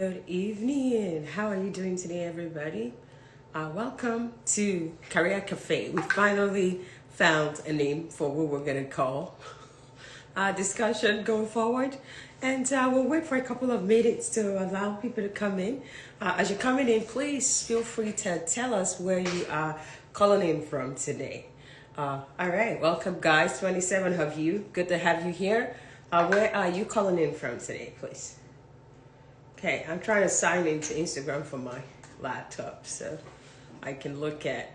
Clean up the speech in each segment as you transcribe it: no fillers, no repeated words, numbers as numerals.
Good evening. How are you doing today, everybody? Welcome to Career Cafe. We finally found a name for what we're going to call our discussion going forward. And we'll wait for a couple of minutes to allow people to come in. As you're coming in, please feel free to tell us where you are calling in from today. All right, welcome guys, 27 of you. Good to have you here. Where are you calling in from today, please? Okay, I'm trying to sign into Instagram from my laptop so I can look at.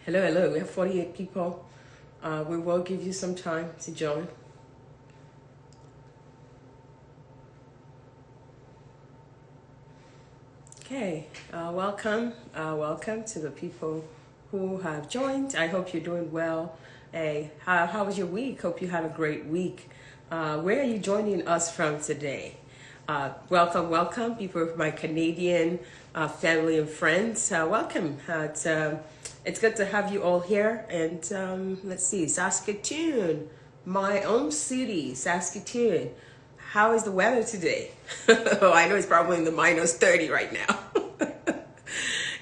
Hello, we have 48 people. We will give you some time to join. Okay, welcome to the people who have joined. I hope you're doing well. Hey, how was your week? Hope you had a great week. Where are you joining us from today? Welcome, people of my Canadian family and friends. Welcome. It's good to have you all here. And let's see, Saskatoon, my own city, Saskatoon. How is the weather today? I know it's probably in the minus 30 right now.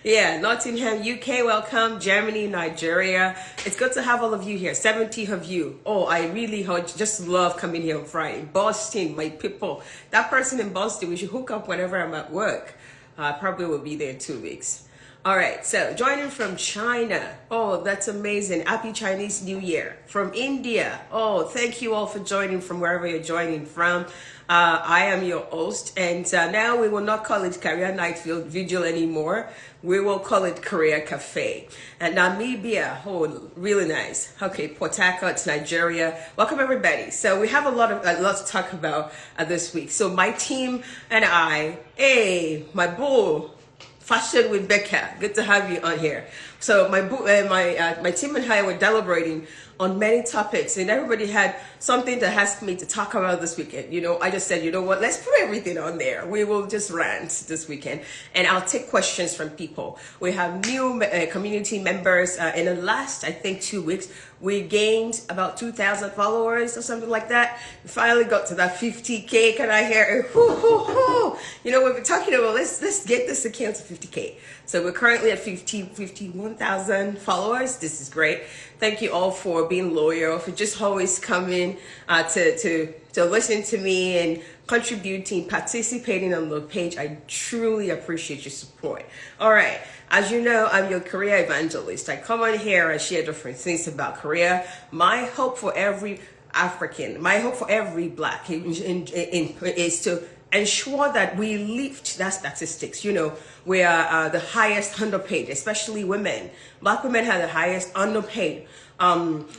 Yeah, Nottingham, UK, welcome. Germany, Nigeria. It's good to have all of you here. 70 of you. Oh, I really just love coming here on Friday. Boston, my people. That person in Boston, we should hook up whenever I'm at work. Probably will be there in 2 weeks. All right, so joining from China. Oh, that's amazing. Happy Chinese New Year. From India. Oh, thank you all for joining from wherever you're joining from. I am your host, and now we will not call it Career Night Vigil anymore. We will call it Career Cafe. And Namibia, oh, really nice. Okay, Port Harcourt, Nigeria. Welcome everybody. So we have a lot to talk about this week. So my team and I, hey, my bull, Fashion with Becca. Good to have you on here. So my team and I were deliberating on many topics, and everybody had something to ask me to talk about this weekend. You know, I just said, you know what, let's put everything on there. We will just rant this weekend, and I'll take questions from people. We have new community members. In the last, I think, 2 weeks, we gained about 2,000 followers or something like that. We finally got to that 50K. Can I hear it? You know, we've been talking about, let's get this account to 50K. So we're currently at 51,000 followers. This is great. Thank you all for being loyal, for just always coming to listen to me and contributing, participating on the page. I truly appreciate your support. All right. As you know, I'm your career evangelist. I come on here and share different things about career. My hope for every African, my hope for every Black is to ensure that we lift that statistics. You know, we are the highest underpaid, especially women. Black women have the highest underpaid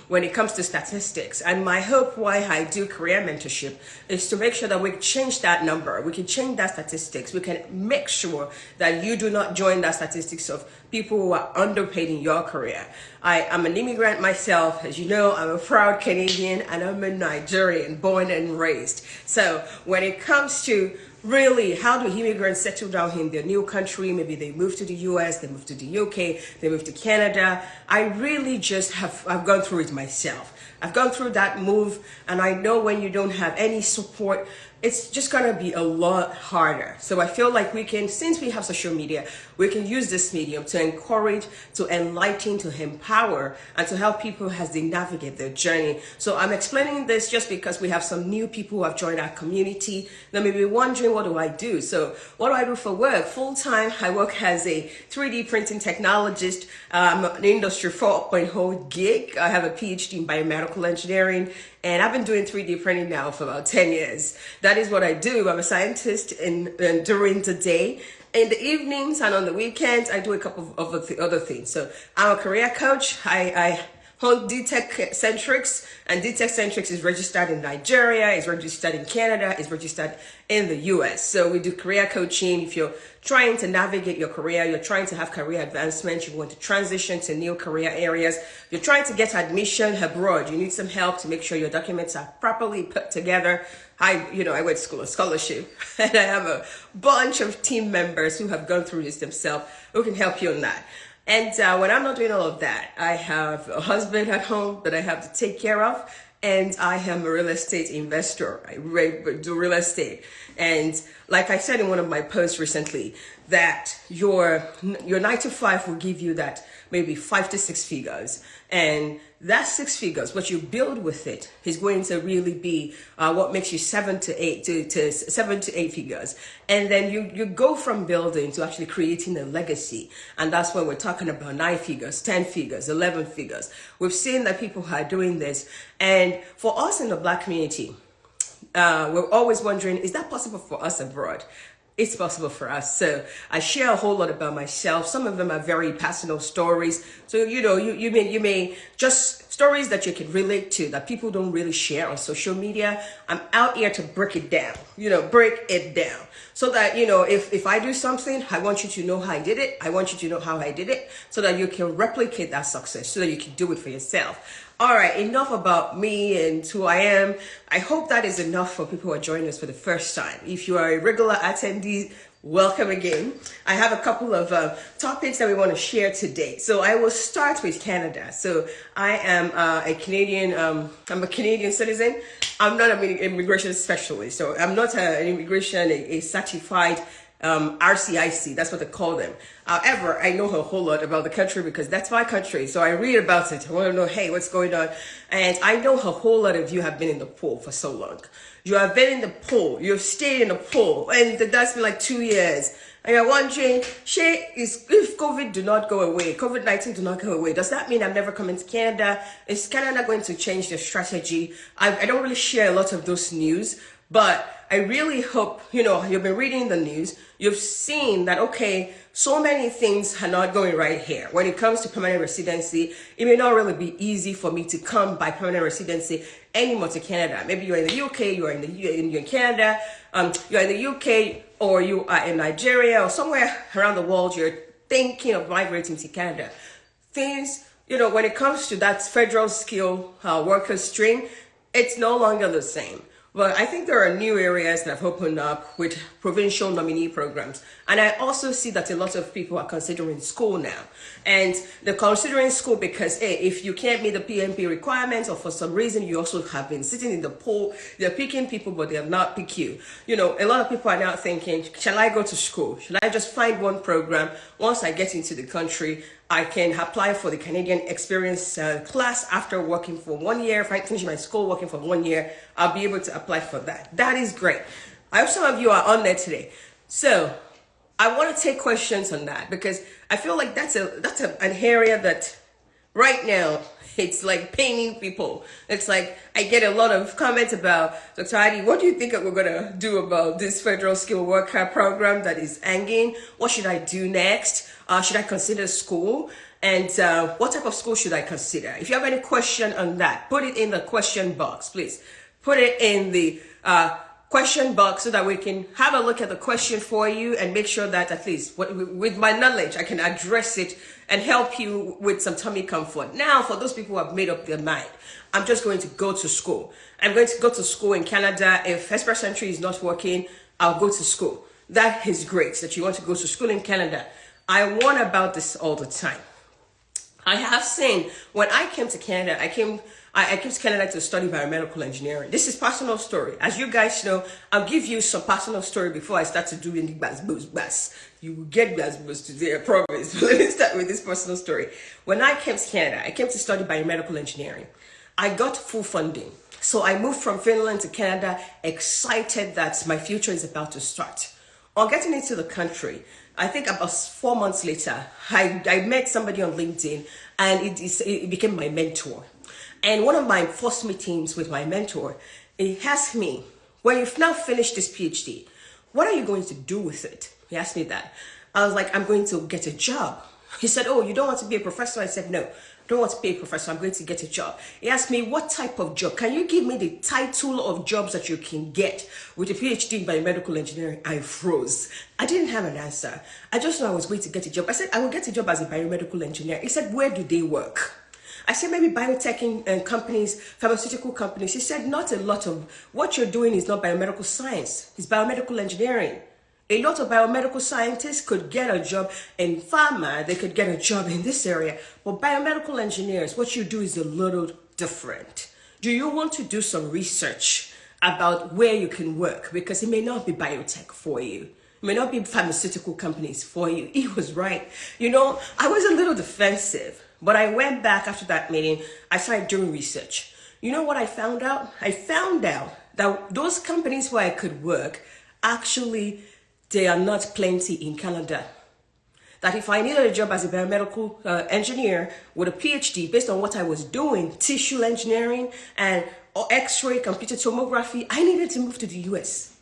when it comes to statistics. And my hope why I do career mentorship is to make sure that we change that number. We can change that statistics. We can make sure that you do not join that statistics of people who are underpaid in your career. I am an immigrant myself. As you know, I'm a proud Canadian and I'm a Nigerian, born and raised. So when it comes to really, how do immigrants settle down in their new country? Maybe they move to the US, they move to the UK, they move to Canada. I really just I've gone through it myself. I've gone through that move, and I know when you don't have any support, it's just gonna be a lot harder. So I feel like we can, since we have social media, we can use this medium to encourage, to enlighten, to empower, and to help people as they navigate their journey. So I'm explaining this just because we have some new people who have joined our community. They may be wondering, what do I do? So what do I do for work? Full time, I work as a 3D printing technologist. I'm an Industry 4.0 gig. I have a PhD in biomedical engineering, and I've been doing 3D printing now for about 10 years. That is what I do. I'm a scientist during the day. In the evenings and on the weekends, I do a couple of other things. So I'm a career coach. I hold D-Tech Centrics, and D-Tech Centrics is registered in Nigeria, is registered in Canada, is registered in the US. So we do career coaching. If you're trying to navigate your career, you're trying to have career advancement, you want to transition to new career areas, you're trying to get admission abroad, you need some help to make sure your documents are properly put together. I went to school of scholarship, and I have a bunch of team members who have gone through this themselves who can help you on that. And when I'm not doing all of that, I have a husband at home that I have to take care of. and I am a real estate investor. I do real estate. And like I said in one of my posts recently, that your 9 to 5 will give you that maybe 5 to 6 figures. And that 6 figures, what you build with it, is going to really be what makes you 7 to 8 figures. And then you go from building to actually creating a legacy. And that's when we're talking about 9 figures, 10 figures, 11 figures. We've seen that people are doing this. And for us in the Black community, we're always wondering, is that possible for us abroad? It's possible for us. So I share a whole lot about myself. Some of them are very personal stories. So, you may just stories that you can relate to that people don't really share on social media. I'm out here to break it down, so that, if I do something, I want you to know how I did it. I want you to know how I did it so that you can replicate that success, so that you can do it for yourself. All right, enough about me and who I am. I hope that is enough for people who are joining us for the first time. If you are a regular attendee, welcome again. I have a couple of topics that we want to share today. So I will start with Canada. So I am a Canadian. I'm a Canadian citizen. I'm not an immigration specialist. So I'm not an immigration, a certified RCIC, that's what they call them. However, I know a whole lot about the country because that's my country. So I read about it. I want to know, hey, what's going on? And I know a whole lot of you have been in the pool for so long. You have been in the pool. You've stayed in the pool. And that's been like 2 years. And you're wondering, if COVID do not go away, COVID-19 do not go away, does that mean I'm never coming to Canada? Is Canada going to change their strategy? I don't really share a lot of those news, but I really hope, you've been reading the news, you've seen that, okay, so many things are not going right here. When it comes to permanent residency, it may not really be easy for me to come by permanent residency anymore to Canada. Maybe you're in the UK, you're in Canada, you're in the UK, or you are in Nigeria, or somewhere around the world, you're thinking of migrating to Canada. Things, when it comes to that federal skill worker stream, it's no longer the same. But I think there are new areas that have opened up with provincial nominee programs. And I also see that a lot of people are considering school now. And they're considering school because, hey, if you can't meet the PMP requirements, or for some reason you also have been sitting in the pool, they're picking people, but they'll not pick you. A lot of people are now thinking, shall I go to school? Should I just find one program? Once I get into the country, I can apply for the Canadian Experience class after working for 1 year. If I finish my school working for 1 year, I'll be able to apply for that. That is great. I hope some of you are on there today. So I want to take questions on that because I feel like that's an area that right now it's like paining people. It's like I get a lot of comments about, Dr. Addy, what do you think we're going to do about this federal skilled worker program that is hanging? What should I do next? Should I consider school? And what type of school should I consider? If you have any question on that, put it in the question box, please. Put it in the question box so that we can have a look at the question for you and make sure that at least with my knowledge, I can address it and help you with some tummy comfort. Now, for those people who have made up their mind, I'm just going to go to school. I'm going to go to school in Canada. If Express Entry is not working, I'll go to school. That is great that you want to go to school in Canada. I warn about this all the time. I have seen when I came to Canada, I came to Canada to study biomedical engineering. This is personal story. As you guys know, I'll give you some personal story before I start to do any buzz. You will get buzz today, I promise. Let me start with this personal story. When I came to Canada, I came to study biomedical engineering. I got full funding. So I moved from Finland to Canada, excited that my future is about to start. On getting into the country, I think about 4 months later, I met somebody on LinkedIn and it became my mentor. And one of my first meetings with my mentor, he asked me, when you've now finished this PhD, what are you going to do with it? He asked me that. I was like, I'm going to get a job. He said, oh, you don't want to be a professor? I said, no, I don't want to be a professor. I'm going to get a job. He asked me, what type of job? Can you give me the title of jobs that you can get with a PhD in biomedical engineering? I froze. I didn't have an answer. I just know I was going to get a job. I said, I will get a job as a biomedical engineer. He said, where do they work? I said, maybe biotech companies, pharmaceutical companies. He said, not a lot of what you're doing is not biomedical science. It's biomedical engineering. A lot of biomedical scientists could get a job in pharma. They could get a job in this area. But biomedical engineers, what you do is a little different. Do you want to do some research about where you can work? Because it may not be biotech for you. It may not be pharmaceutical companies for you. He was right. I was a little defensive, but I went back after that meeting. I started doing research. You know what I found out? I found out that those companies where I could work, actually, they are not plenty in Canada. That if I needed a job as a biomedical engineer with a PhD based on what I was doing, tissue engineering and X-ray computer tomography, I needed to move to the US.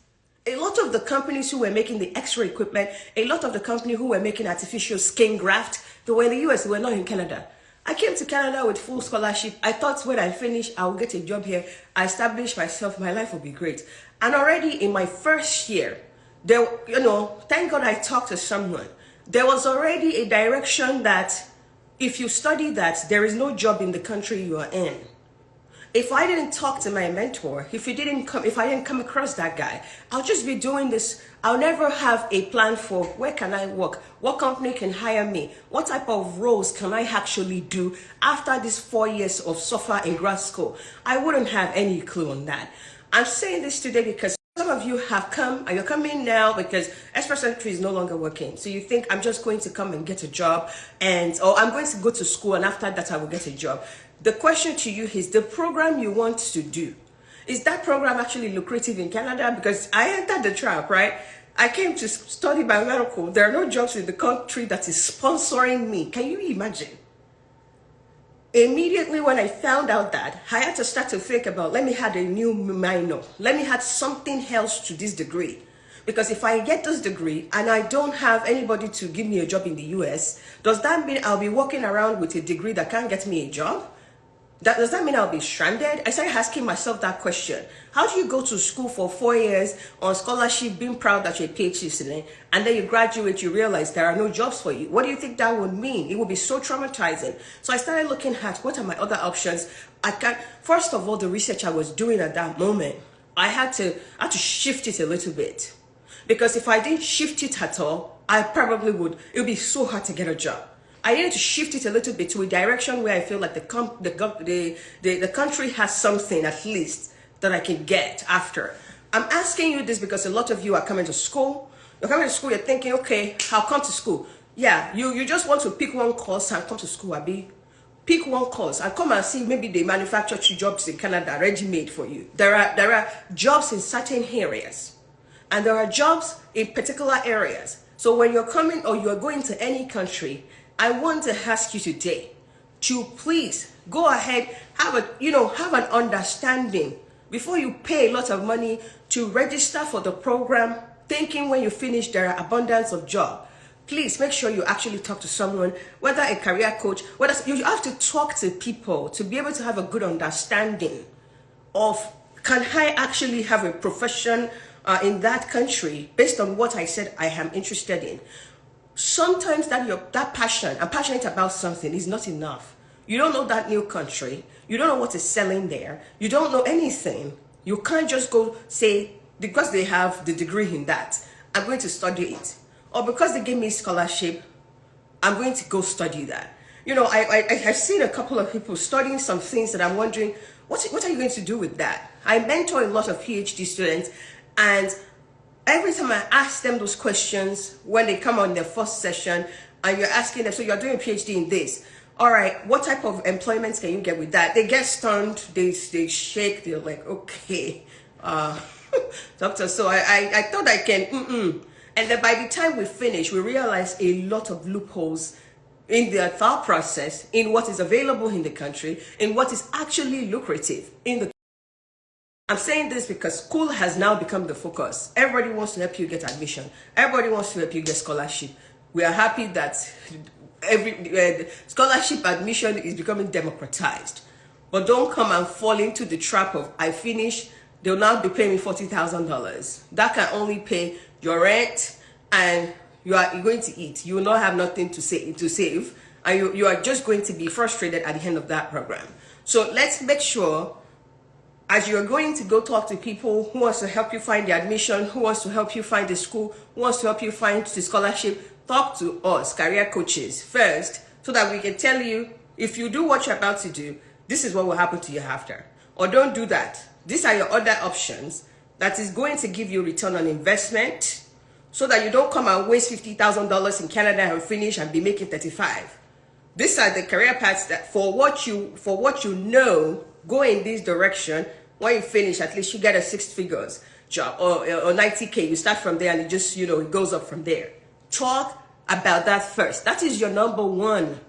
A lot of the companies who were making the X-ray equipment, a lot of the companies who were making artificial skin graft, they were in the US, they were not in Canada. I came to Canada with full scholarship. I thought when I finish, I will get a job here. I established myself, my life will be great. And already in my first year, thank God I talked to someone. There was already a direction that if you study that, there is no job in the country you are in. If I didn't talk to my mentor, if I didn't come across that guy, I'll just be doing this. I'll never have a plan for where can I work, what company can hire me, what type of roles can I actually do after these 4 years of suffer in grad school. I wouldn't have any clue on that. I'm saying this today because some of you have come, and you're coming now because Express Entry is no longer working. So you think I'm just going to come and get a job, or I'm going to go to school and after that I will get a job. The question to you is, the program you want to do, is that program actually lucrative in Canada? Because I entered the trap, right? I came to study biomedical. There are no jobs in the country that is sponsoring me. Can you imagine? Immediately when I found out that, I had to start to think about, let me add a new minor. Let me add something else to this degree. Because if I get this degree and I don't have anybody to give me a job in the US, does that mean I'll be walking around with a degree that can't get me a job? Does that mean I'll be stranded? I started asking myself that question. How do you go to school for 4 years on scholarship, being proud that you're a PhD student, and then you graduate, you realize there are no jobs for you? What do you think that would mean? It would be so traumatizing. So I started looking at what are my other options. First of all, the research I was doing at that moment, I had to shift it a little bit. Because if I didn't shift it at all, I probably would. It would be so hard to get a job. I needed to shift it a little bit to a direction where I feel like the country has something at least that I can get after. I'm asking you this because a lot of you are coming to school. You're coming to school, you're thinking, okay, I'll come to school. Yeah, you just want to pick one course and come to school, Abby. Pick one course and come and see, maybe they manufacture 2 jobs in Canada ready-made for you. There are jobs in certain areas and there are jobs in particular areas. So when you're coming or you're going to any country, I want to ask you today to please go ahead, have an understanding before you pay a lot of money to register for the program, thinking when you finish there are abundance of job. Please make sure you actually talk to someone, whether a career coach, whether you have to talk to people to be able to have a good understanding of, can I actually have a profession in that country based on what I said I am interested in. Sometimes that passion, I'm passionate about something, is not enough. You don't know that new country. You don't know what is selling there. You don't know anything. You can't just go say, because they have the degree in that, I'm going to study it. Or because they gave me scholarship, I'm going to go study that. I've seen a couple of people studying some things that I'm wondering, what are you going to do with that? I mentor a lot of PhD students, and every time I ask them those questions, when they come on their first session, and you're asking them, so you're doing a PhD in this. All right, what type of employment can you get with that? They get stunned, they shake, they're like, okay, doctor, so I thought I can, And then by the time we finish, we realize a lot of loopholes in their thought process, in what is available in the country, in what is actually lucrative in the. I'm saying this because school has now become the focus. Everybody wants to help you get admission. Everybody wants to help you get scholarship. We are happy that scholarship admission is becoming democratized. But don't come and fall into the trap of, I finish, they'll now be paying me $40,000. That can only pay your rent and you're going to eat. You will not have nothing to save. And you are just going to be frustrated at the end of that program. So let's make sure, as you're going to go talk to people who wants to help you find the admission, who wants to help you find the school, who wants to help you find the scholarship, talk to us, career coaches, first, so that we can tell you, if you do what you're about to do, this is what will happen to you after. or don't do that. These are your other options that is going to give you return on investment, so that you don't come and waste $50,000 in Canada and finish and be making 35. These are the career paths that for what you know, go in this direction. When you finish, at least you get a six figures job or 90K. You start from there and it just, it goes up from there. Talk about that first. That is your number one.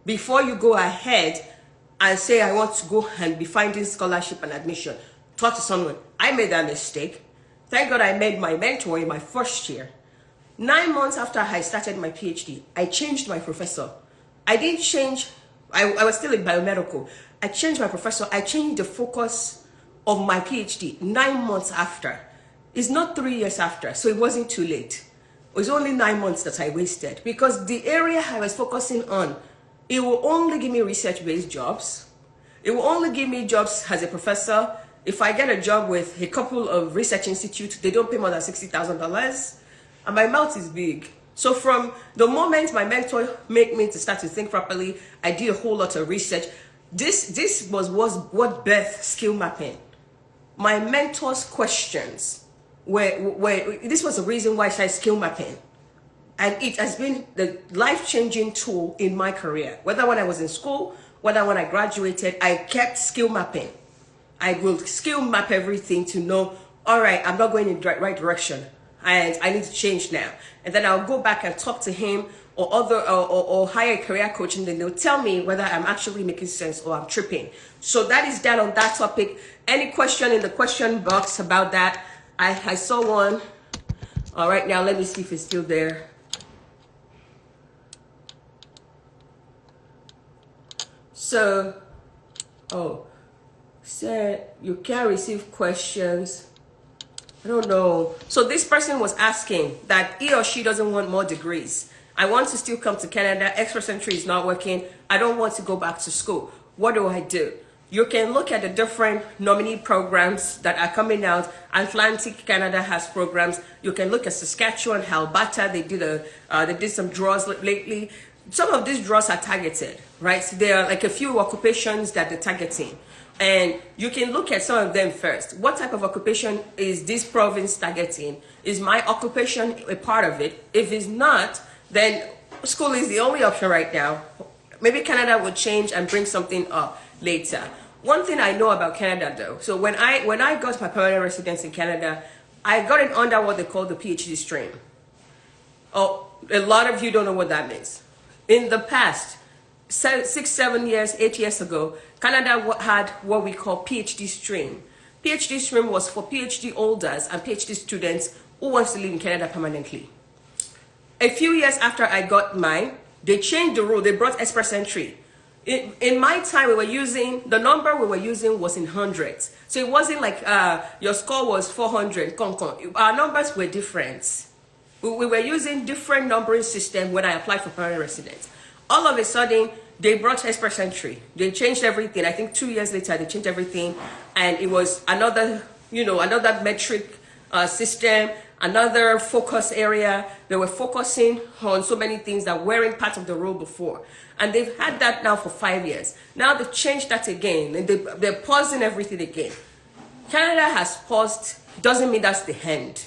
Before you go ahead and say, I want to go and be finding scholarship and admission, talk to someone. I made that mistake. Thank God I made my mentor in my first year. 9 months after I started my PhD, I changed my professor. I didn't change, I was still in biomedical. I changed my professor. I changed the focus of my PhD 9 months after. It's not 3 years after, so it wasn't too late. It was only 9 months that I wasted, because the area I was focusing on, it will only give me research-based jobs. It will only give me jobs as a professor. If I get a job with a couple of research institutes, they don't pay more than $60,000, and my mouth is big. So from the moment my mentor made me to start to think properly, I did a whole lot of research. This was what birthed skill mapping. My mentor's questions this was the reason why I started skill mapping. And it has been the life-changing tool in my career. Whether when I was in school, whether when I graduated, I kept skill mapping. I will skill map everything to know, all right, I'm not going in the right direction, and I need to change now. And then I'll go back and talk to him or hire a career coach, and then they'll tell me whether I'm actually making sense or I'm tripping. So that is that on that topic. Any question in the question box about that? I saw one. All right, now let me see if it's still there. So, said you can't receive questions. I don't know. So this person was asking that he or she doesn't want more degrees. I want to still come to Canada. Express entry is not working. I don't want to go back to school. What do I do? You can look at the different nominee programs that are coming out. Atlantic Canada has programs. You can look at Saskatchewan, Alberta. They did some draws lately. Some of these draws are targeted, right? So there are like a few occupations that they're targeting. And you can look at some of them first. What type of occupation is this province targeting? Is my occupation a part of it? If it's not, then school is the only option right now. Maybe Canada will change and bring something up later. One thing I know about Canada though, so when I got my permanent residence in Canada, I got it under what they call the PhD stream. Oh, a lot of you don't know what that means. In the past, 6, 7 years, 8 years ago, Canada had what we call PhD stream. PhD stream was for PhD holders and PhD students who wants to live in Canada permanently. A few years after I got mine, they changed the rule. They brought express entry. In my time, the number we were using was in hundreds. So it wasn't like your score was 400. Our numbers were different. We were using different numbering system when I applied for permanent residence. All of a sudden, they brought express entry. They changed everything. I think 2 years later, they changed everything. And it was another metric system, another focus area. They were focusing on so many things that weren't part of the rule before. And they've had that now for 5 years. Now they've changed that again, and they're pausing everything again. Canada has paused, doesn't mean that's the end.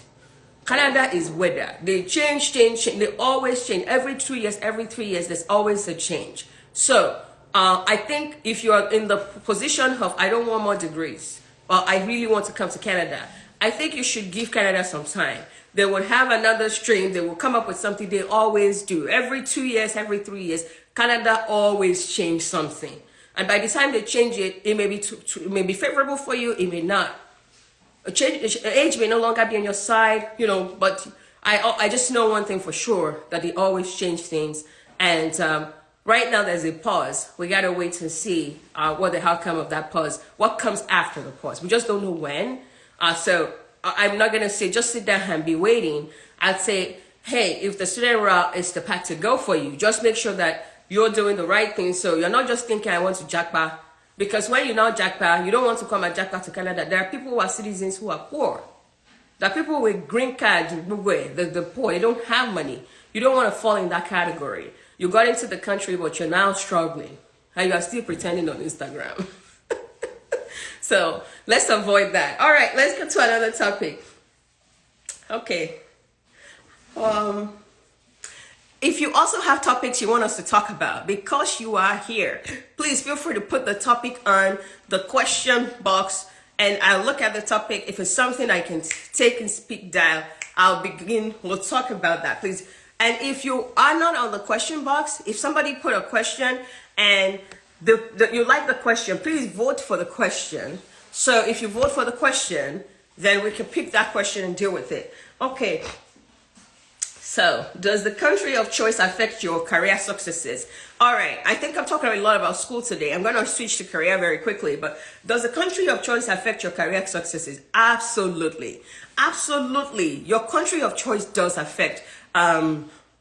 Canada is weather. They change. They always change. Every 2 years, every 3 years, there's always a change. So I think if you're in the position of, I don't want more degrees, or I really want to come to Canada, I think you should give Canada some time. They will have another stream. They will come up with something. They always do. Every 2 years, every 3 years, Canada always change something. And by the time they change it, it may be favorable for you. It may not. Age may no longer be on your side, but I just know one thing for sure, that they always change things. And right now there's a pause. We got to wait and see what the outcome of that pause, what comes after the pause. We just don't know when. So I'm not going to say just sit down and be waiting. I'd say, hey, if the student route is the path to go for you, just make sure that you're doing the right thing. So you're not just thinking, I want to jackpot. Because when you're now jackpot, you don't want to come and jackpot to Canada. There are people who are citizens who are poor. There are people with green cards, the poor, they don't have money. You don't want to fall in that category. You got into the country, but you're now struggling. And you are still pretending on Instagram. So let's avoid that. All right, let's go to another topic. Okay. If you also have topics you want us to talk about, because you are here, please feel free to put the topic on the question box and I'll look at the topic. If it's something I can take and speak dial, we'll talk about that, please. And if you are not on the question box, if somebody put a question and you like the question, please vote for the question. So if you vote for the question, then we can pick that question and deal with it. Okay. So, does the country of choice affect your career successes? All right, I think I'm talking a lot about school today. I'm going to switch to career very quickly, but does the country of choice affect your career successes? Absolutely. Absolutely. Your country of choice does affect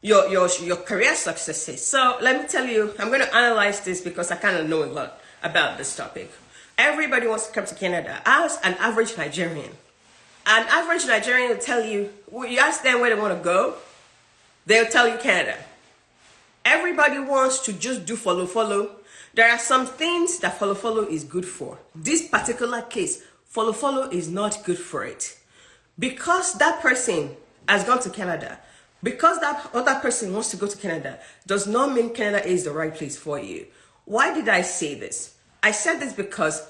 your career successes. So, let me tell you, I'm going to analyze this because I kind of know a lot about this topic. Everybody wants to come to Canada. As an average Nigerian will tell you, you ask them where they want to go, they'll tell you Canada. Everybody wants to just do follow. There are some things that follow is good for. This particular case, follow is not good for it. Because that person has gone to Canada, because that other person wants to go to Canada, does not mean Canada is the right place for you. Why did I say this? I said this because,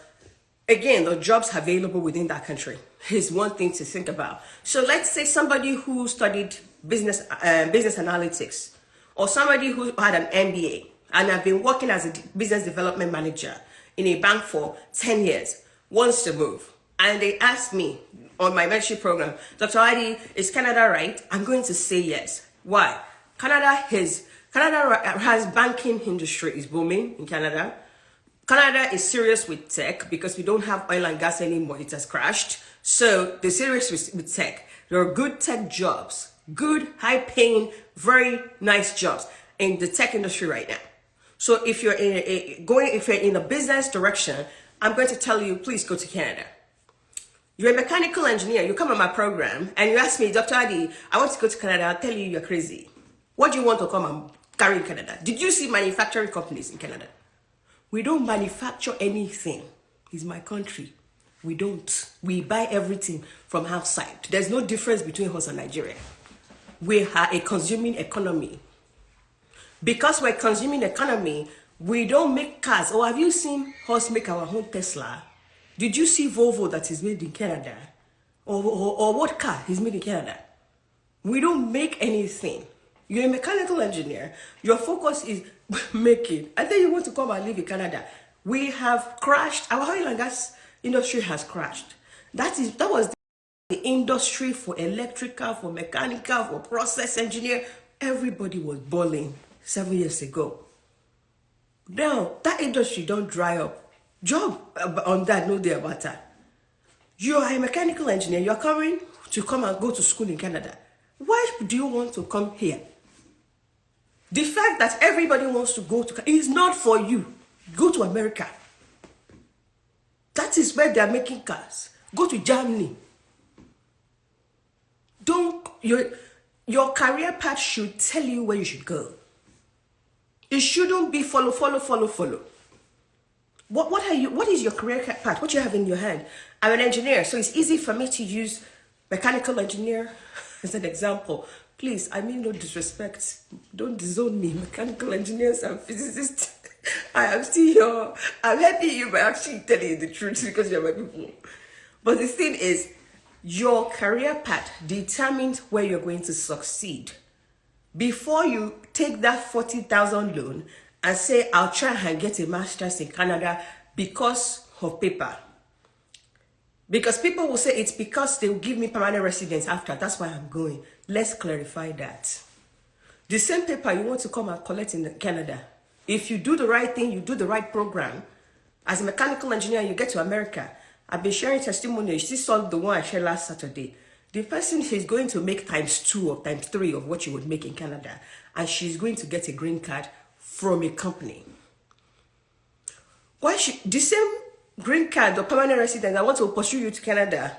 again, the jobs available within that country is one thing to think about. So let's say somebody who studied business analytics, or somebody who had an MBA and have been working as a business development manager in a bank for 10 years, wants to move. And they asked me on my mentorship program, Dr. Addy, is Canada right? I'm going to say yes. Why? Canada has banking industry is booming in Canada. Canada is serious with tech because we don't have oil and gas anymore. It has crashed. So they're serious with tech. There are good tech jobs, good, high-paying, very nice jobs in the tech industry right now. So if you're in a business direction, I'm going to tell you, please go to Canada. You're a mechanical engineer. You come on my program and you ask me, Dr. Addy, I want to go to Canada. I'll tell you you're crazy. What do you want to come and carry in Canada? Did you see manufacturing companies in Canada? We don't manufacture anything. It's my country. We don't. We buy everything from outside. There's no difference between us and Nigeria. We are a consuming economy. Because we're a consuming economy, we don't make cars. Or have you seen us make our own Tesla? Did you see Volvo that is made in Canada? Or what car is made in Canada? We don't make anything. You're a mechanical engineer. Your focus is making. I think you want to come and live in Canada. We have crashed. Our oil and gas industry has crashed. That was the industry for electrical, for mechanical, for process engineer. Everybody was balling 7 years ago. Now, that industry don't dry up. Job on that, no day about that. You are a mechanical engineer. You're coming and go to school in Canada. Why do you want to come here? The fact that everybody wants to go to is not for you. Go to America. That is where they are making cars. Go to Germany. Your career path should tell you where you should go. It shouldn't be follow. What is your career path? What you have in your hand? I'm an engineer, so it's easy for me to use mechanical engineer as an example. Please, I mean no disrespect. Don't disown me. Mechanical engineers and physicists. I am still here. I'm helping you by actually telling you the truth because you're my people. But the thing is, your career path determines where you're going to succeed. Before you take that 40,000 loan and say, I'll try and get a master's in Canada because of paper. Because people will say it's because they will give me permanent residence after. That's why I'm going. Let's clarify that. The same paper you want to come and collect in Canada. If you do the right thing, you do the right program. As a mechanical engineer, you get to America. I've been sharing testimony. You saw the one I shared last Saturday. The person is going to make ×2 or ×3 of what you would make in Canada. And she's going to get a green card from a company. The same green card or permanent resident that want to pursue you to Canada,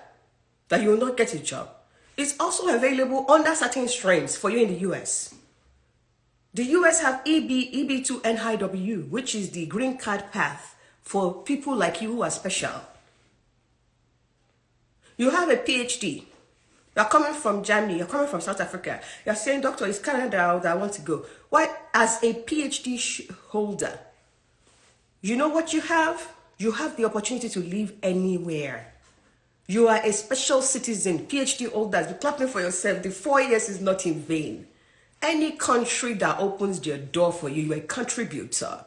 that you will not get a job, is also available under certain streams for you in the US. The US have EB2 NIW, which is the green card path for people like you who are special. You have a PhD. You're coming from Germany, you're coming from South Africa. You're saying, doctor, it's Canada that I want to go. Why, as a PhD holder, you know what you have? You have the opportunity to live anywhere. You are a special citizen, PhD holders. Be clapping for yourself. The 4 years is not in vain. Any country that opens their door for you, you're a contributor.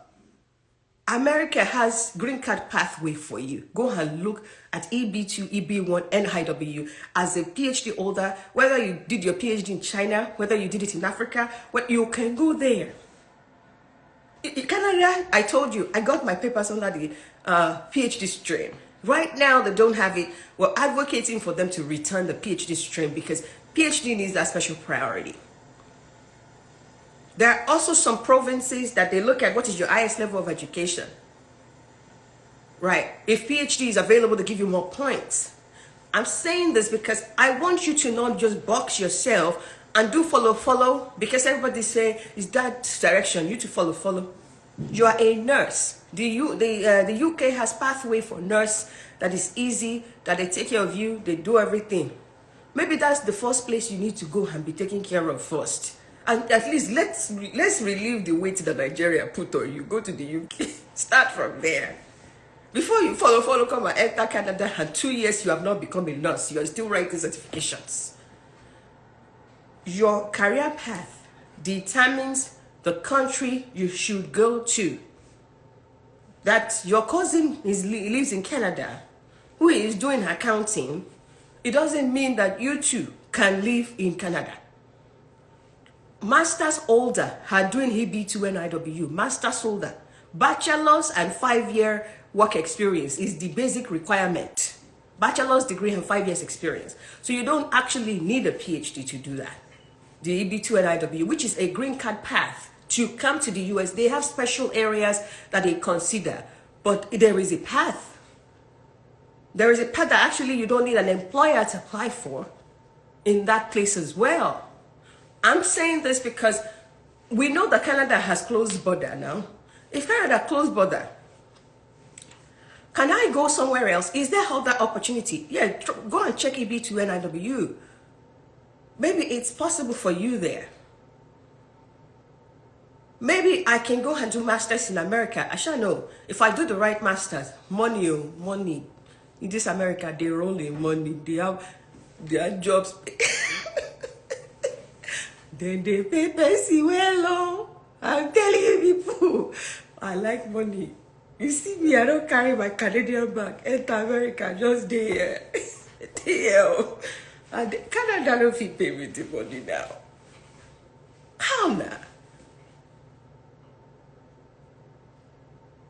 America has green card pathway for you. Go and look at EB2, EB1, NIW as a PhD holder, whether you did your PhD in China, whether you did it in Africa, you can go there. In Canada, I told you, I got my papers under the PhD stream. Right now, they don't have it. We're advocating for them to return the PhD stream because PhD needs that special priority. There are also some provinces that they look at what is your highest level of education. Right. If PhD is available to give you more points. I'm saying this because I want you to not just box yourself and do follow, because everybody say, is that direction, you to follow. You are a nurse. The UK has pathway for nurse that is easy, that they take care of you, they do everything. Maybe that's the first place you need to go and be taken care of first. And at least let's relieve the weight that Nigeria put on you. Go to the UK. Start from there. Before you follow, come and enter Canada, and 2 years you have not become a nurse. You are still writing certifications. Your career path determines the country you should go to. That your cousin lives in Canada, who is doing accounting, it doesn't mean that you too can live in Canada. Masters holder are doing EB2 NIW, masters holder. Bachelor's and 5-year work experience is the basic requirement. Bachelor's degree and 5 years experience. So you don't actually need a PhD to do that. The EB2 NIW, which is a green card path to come to the US, they have special areas that they consider, but there is a path. There is a path that actually you don't need an employer to apply for in that place as well. I'm saying this because we know that Canada has closed border now. If Canada closed border, can I go somewhere else? Is there other opportunity? Yeah, go and check EB2 NIW. Maybe it's possible for you there. Maybe I can go and do masters in America. I shall know. If I do the right masters, money. In this America, they roll in money. They have jobs. Then they pay Percy well. I'm telling you people, I like money. You see me, I don't carry my Canadian bag. Enter America, just there. And Canada don't fit pay me the money now. How now?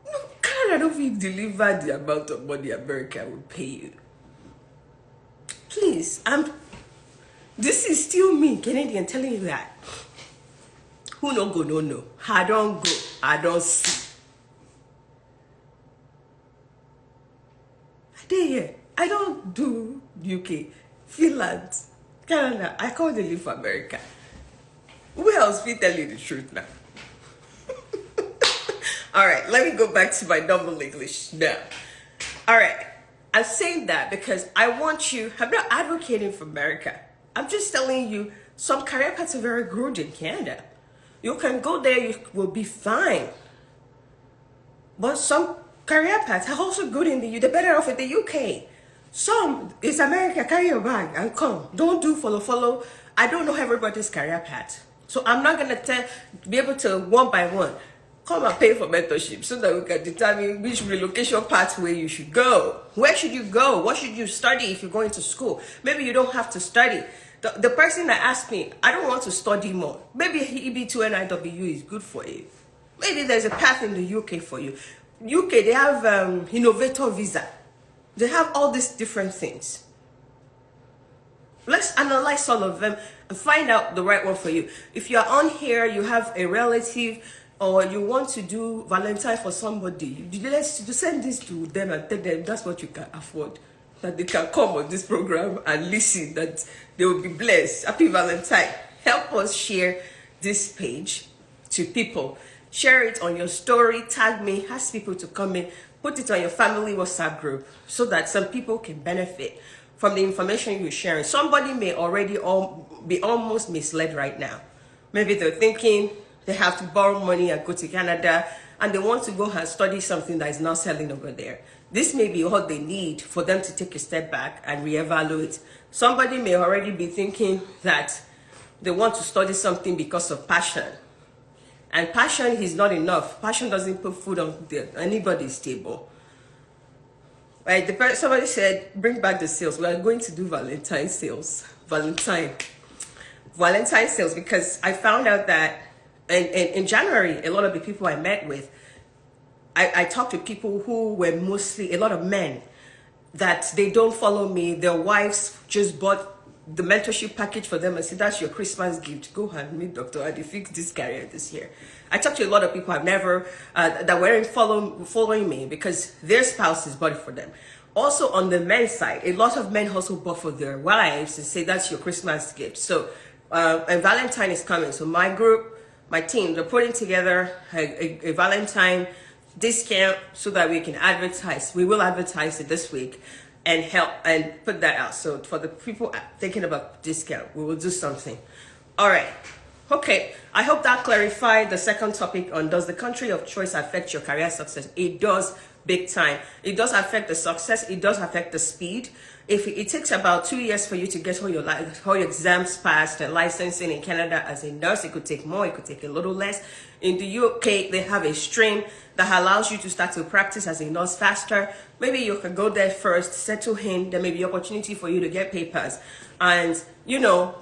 No, Canada don't fit deliver the amount of money America will pay you. Please, this is still me, Canadian, telling you that. Who no go, no. I don't go, I don't see. I don't do UK, Finland, Canada. I can't live for America. Who else will tell you the truth now? All right, let me go back to my normal English now. All right, I'm saying that because I'm not advocating for America. I'm just telling you some career paths are very good in Canada. You can go there, you will be fine. But some career paths are also good in the UK. They're better off in the UK. Some is America, carry your bag and come. Don't do follow. I don't know everybody's career path. So I'm not gonna be able to one by one come and pay for mentorship so that we can determine which relocation pathway you should go. Where should you go? What should you study if you're going to school? Maybe you don't have to study. The person that asked me, I don't want to study more. Maybe EB2 NIW is good for you. Maybe there's a path in the UK for you. UK, they have innovator visa. They have all these different things. Let's analyze all of them and find out the right one for you. If you're on here, you have a relative, or you want to do Valentine for somebody, let's send this to them and tell them that's what you can afford. That they can come on this program and listen, that they will be blessed. Happy Valentine. Help us share this page to people. Share it on your story, tag me, ask people to come in, put it on your family WhatsApp group so that some people can benefit from the information you're sharing. Somebody may already be almost misled right now. Maybe they're thinking they have to borrow money and go to Canada, and they want to go and study something that is not selling over there. This may be what they need for them to take a step back and reevaluate. Somebody may already be thinking that they want to study something because of passion. And passion is not enough. Passion doesn't put food on anybody's table. Right? Somebody said, bring back the sales. We are going to do Valentine sales. Valentine sales, because I found out that in January, a lot of the people I met with, I talked to people who were mostly a lot of men that they don't follow me. Their wives just bought the mentorship package for them and said, that's your Christmas gift. Go and meet Dr. Addy, fix this career this year. I talked to a lot of people I've never, that weren't following me because their spouses bought it for them. Also on the men's side, a lot of men also bought for their wives and say, that's your Christmas gift. So, and Valentine is coming. So my group, my team, they're putting together a Valentine discount so that we can advertise. We will advertise it this week and help and put that out. So for the people thinking about discount, we will do something. All right. Okay. I hope that clarified the second topic on, does the country of choice affect your career success? It does, big time. It does affect the success. It does affect the speed. If it takes about 2 years for you to get all your exams passed and licensing in Canada as a nurse, it could take more, it could take a little less. In the UK, they have a stream that allows you to start to practice as a nurse faster. Maybe you can go there first, settle in, there may be opportunity for you to get papers. And you know,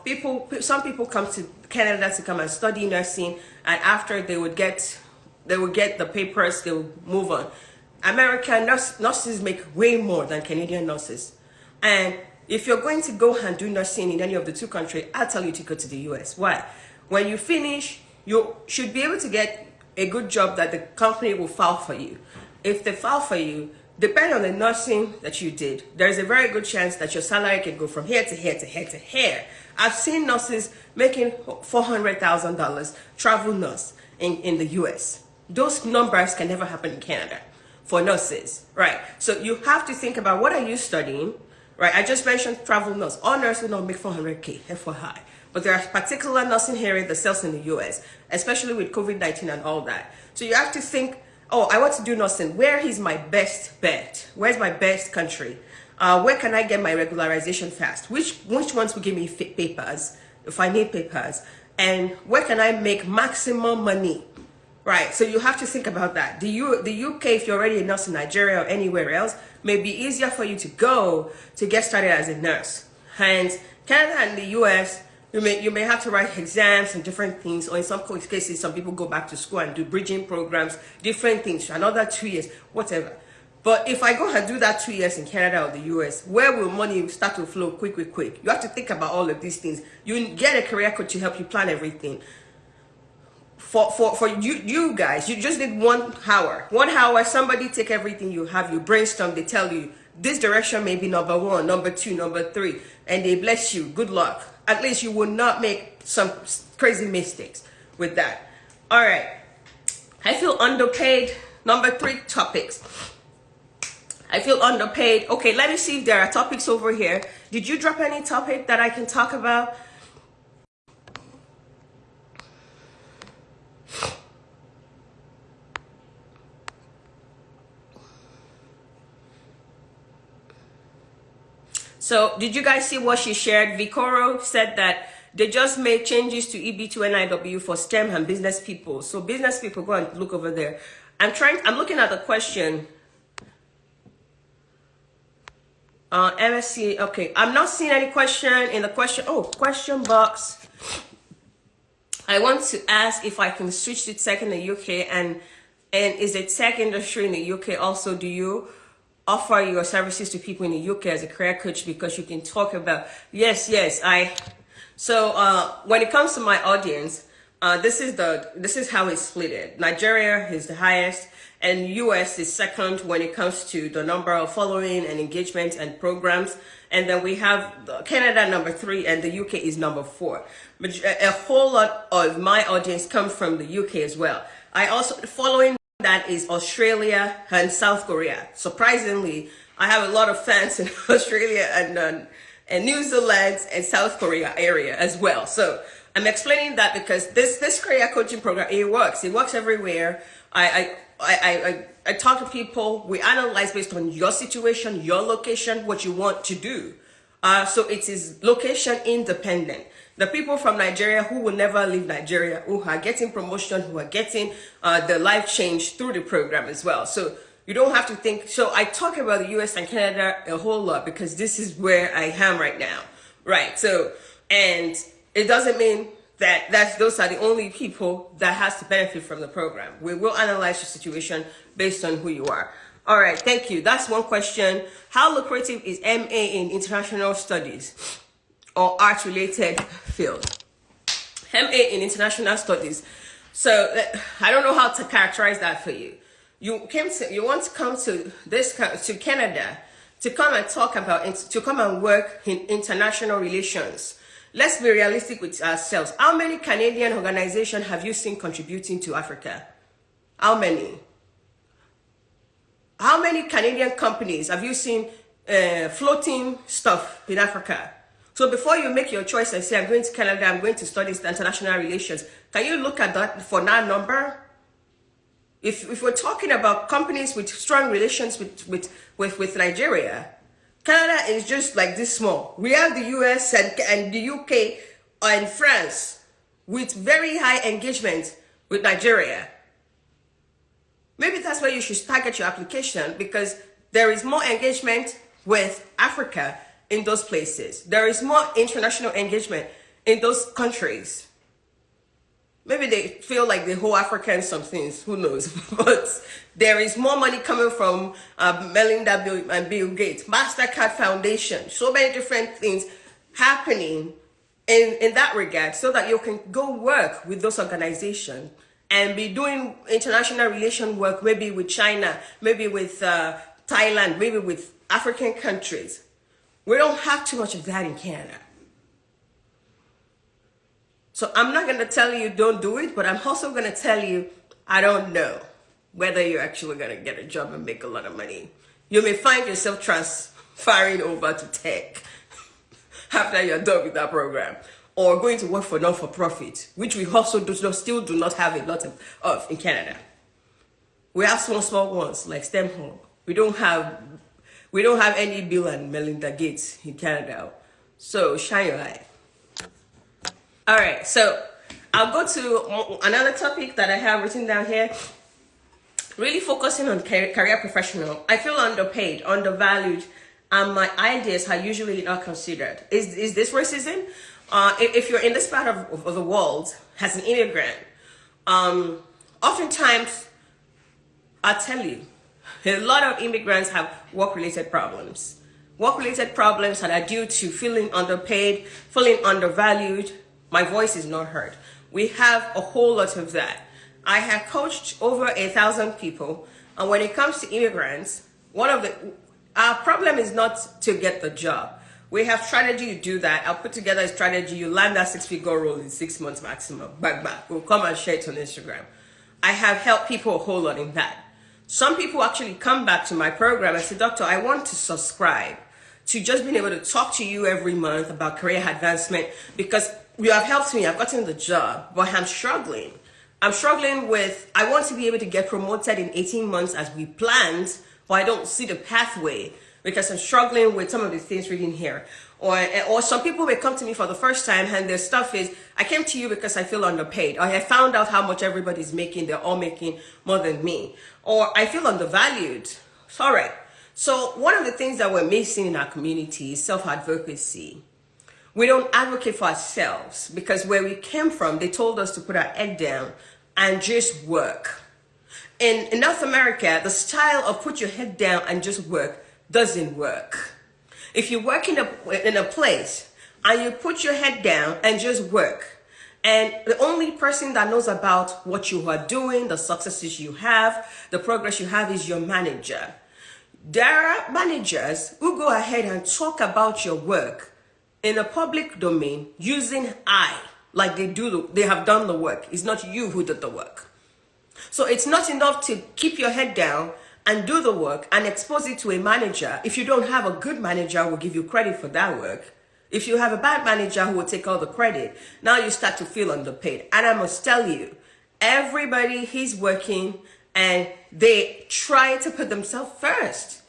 some people come to Canada to come and study nursing, and after they would get the papers, they will move on. American nurses make way more than Canadian nurses. And if you're going to go and do nursing in any of the two countries, I'll tell you to go to the US. Why? When you finish, you should be able to get a good job that the company will file for you. If they file for you, depending on the nursing that you did, there's a very good chance that your salary can go from here to here to here to here. I've seen nurses making $400,000 travel nurse in the US. Those numbers can never happen in Canada for nurses, right? So you have to think about, what are you studying? Right, I just mentioned travel nurse. All nurses don't make 400K, FYI. But there are particular nursing areas that sells in the US, especially with COVID-19 and all that. So you have to think, oh, I want to do nursing. Where is my best bet? Where's my best country? Where can I get my regularization fast? Which ones will give me papers, if I need papers? And where can I make maximum money? Right, so you have to think about that. The UK, if you're already a nurse in Nigeria or anywhere else, may be easier for you to go to get started as a nurse. And Canada and the US, you may have to write exams and different things, or in some cases, some people go back to school and do bridging programs, different things, another 2 years, whatever. But if I go and do that 2 years in Canada or the US, where will money start to flow quick? You have to think about all of these things. You get a career coach to help you plan everything. For you guys, you just need 1 hour. 1 hour, somebody take everything you have, you brainstorm, they tell you, this direction may be number 1, number 2, number 3, and they bless you. Good luck. At least you will not make some crazy mistakes with that. All right. I feel underpaid. Number 3 topics. I feel underpaid. Okay, let me see if there are topics over here. Did you drop any topic that I can talk about? So did you guys see what she shared? Vicoro said that they just made changes to EB2 NIW for STEM and business people. So business people, go and look over there. I'm looking at the question. MSc, okay. I'm not seeing any question in the question box. I want to ask if I can switch to tech in the UK, and is the tech industry in the UK also, do you offer your services to people in the UK as a career coach? Because you can talk about, yes, so when it comes to my audience, this is how it's split. Nigeria is the highest, and US is second when it comes to the number of following and engagement and programs. And then we have Canada number 3, and the UK is number 4. But a whole lot of my audience comes from the UK as well. I also, following that is Australia and South Korea. Surprisingly, I have a lot of fans in Australia and New Zealand and South Korea area as well. So I'm explaining that because this career coaching program, it works. It works everywhere. I talk to people. We analyze based on your situation, your location, what you want to do. So it is location independent. The people from Nigeria who will never leave Nigeria, who are getting promotion, who are getting the life change through the program as well. So you don't have to think. So I talk about the US and Canada a whole lot because this is where I am right now. Right. So, and it doesn't mean that those are the only people that has to benefit from the program. We will analyze your situation based on who you are. All right, thank you. That's one question. How lucrative is MA in International Studies or art-related field? MA in International Studies. So I don't know how to characterize that for you. You want to come to Canada to come and talk about, to come and work in international relations. Let's be realistic with ourselves. How many Canadian organizations have you seen contributing to Africa? How many? How many Canadian companies have you seen floating stuff in Africa? So before you make your choice and say, I'm going to Canada, I'm going to study international relations, can you look at that for that number? If we're talking about companies with strong relations with Nigeria, Canada is just like this small. We have the US and the UK and France with very high engagement with Nigeria. Maybe that's where you should target your application because there is more engagement with Africa in those places. There is more international engagement in those countries. Maybe they feel like they owe Africans some things, who knows? But there is more money coming from Melinda and Bill Gates, MasterCard Foundation, so many different things happening in that regard so that you can go work with those organizations and be doing international relation work, maybe with China, maybe with Thailand, maybe with African countries. We don't have too much of that in Canada. So I'm not going to tell you don't do it, but I'm also going to tell you, I don't know whether you're actually going to get a job and make a lot of money. You may find yourself transferring over to tech after you're done with that program, or going to work for not-for-profit, which we also still do not have a lot of in Canada. We have small ones like STEM Hub. We don't have any Bill and Melinda Gates in Canada. So shine your eye. All right, so I'll go to another topic that I have written down here. Really focusing on career professional. I feel underpaid, undervalued, and my ideas are usually not considered. Is this racism? If you're in this part of the world as an immigrant, oftentimes, I tell you, a lot of immigrants have work-related problems. Work-related problems that are due to feeling underpaid, feeling undervalued. My voice is not heard. We have a whole lot of that. I have coached over 1,000 people, and when it comes to immigrants, our problem is not to get the job. We have strategy to do that. I'll put together a strategy. You land that 6-figure role in 6 months maximum. Back. We'll come and share it on Instagram. I have helped people a whole lot in that. Some people actually come back to my program and say, Doctor, I want to subscribe to just being able to talk to you every month about career advancement because you have helped me. I've gotten the job, but I'm struggling. I'm struggling with, I want to be able to get promoted in 18 months as we planned, but I don't see the pathway because I'm struggling with some of the things written here. Or some people may come to me for the first time and their stuff is, I came to you because I feel underpaid. Or I found out how much everybody's making. They're all making more than me. Or I feel undervalued. Sorry. So one of the things that we're missing in our community is self-advocacy. We don't advocate for ourselves because where we came from, they told us to put our head down and just work. In North America, the style of put your head down and just work doesn't work. If you work in a place and you put your head down and just work, and the only person that knows about what you are doing, the successes you have, the progress you have is your manager. There are managers who go ahead and talk about your work in a public domain using I, like they have done the work. It's not you who did the work. So it's not enough to keep your head down and do the work and expose it to a manager. If you don't have a good manager who will give you credit for that work, if you have a bad manager who will take all the credit, now you start to feel underpaid. And I must tell you, everybody is working and they try to put themselves first.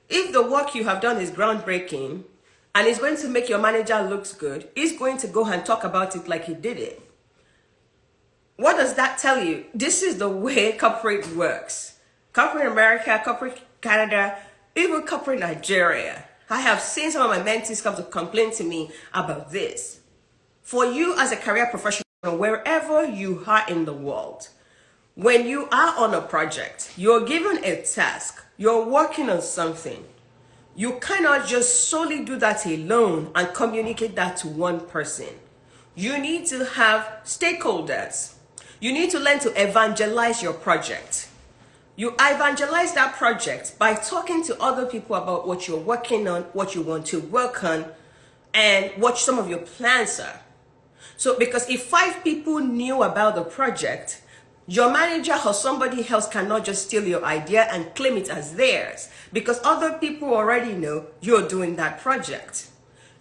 If the work you have done is groundbreaking and it's going to make your manager looks good, he's going to go and talk about it like he did it. What does that tell you? This is the way corporate works. Corporate America, corporate Canada, even corporate Nigeria. I have seen some of my mentees come to complain to me about this. For you as a career professional, wherever you are in the world, when you are on a project, you're given a task, you're working on something, you cannot just solely do that alone and communicate that to one person. You need to have stakeholders. You need to learn to evangelize your project. You evangelize that project by talking to other people about what you're working on, what you want to work on, and what some of your plans are. So because if 5 people knew about the project, your manager or somebody else cannot just steal your idea and claim it as theirs, because other people already know you're doing that project.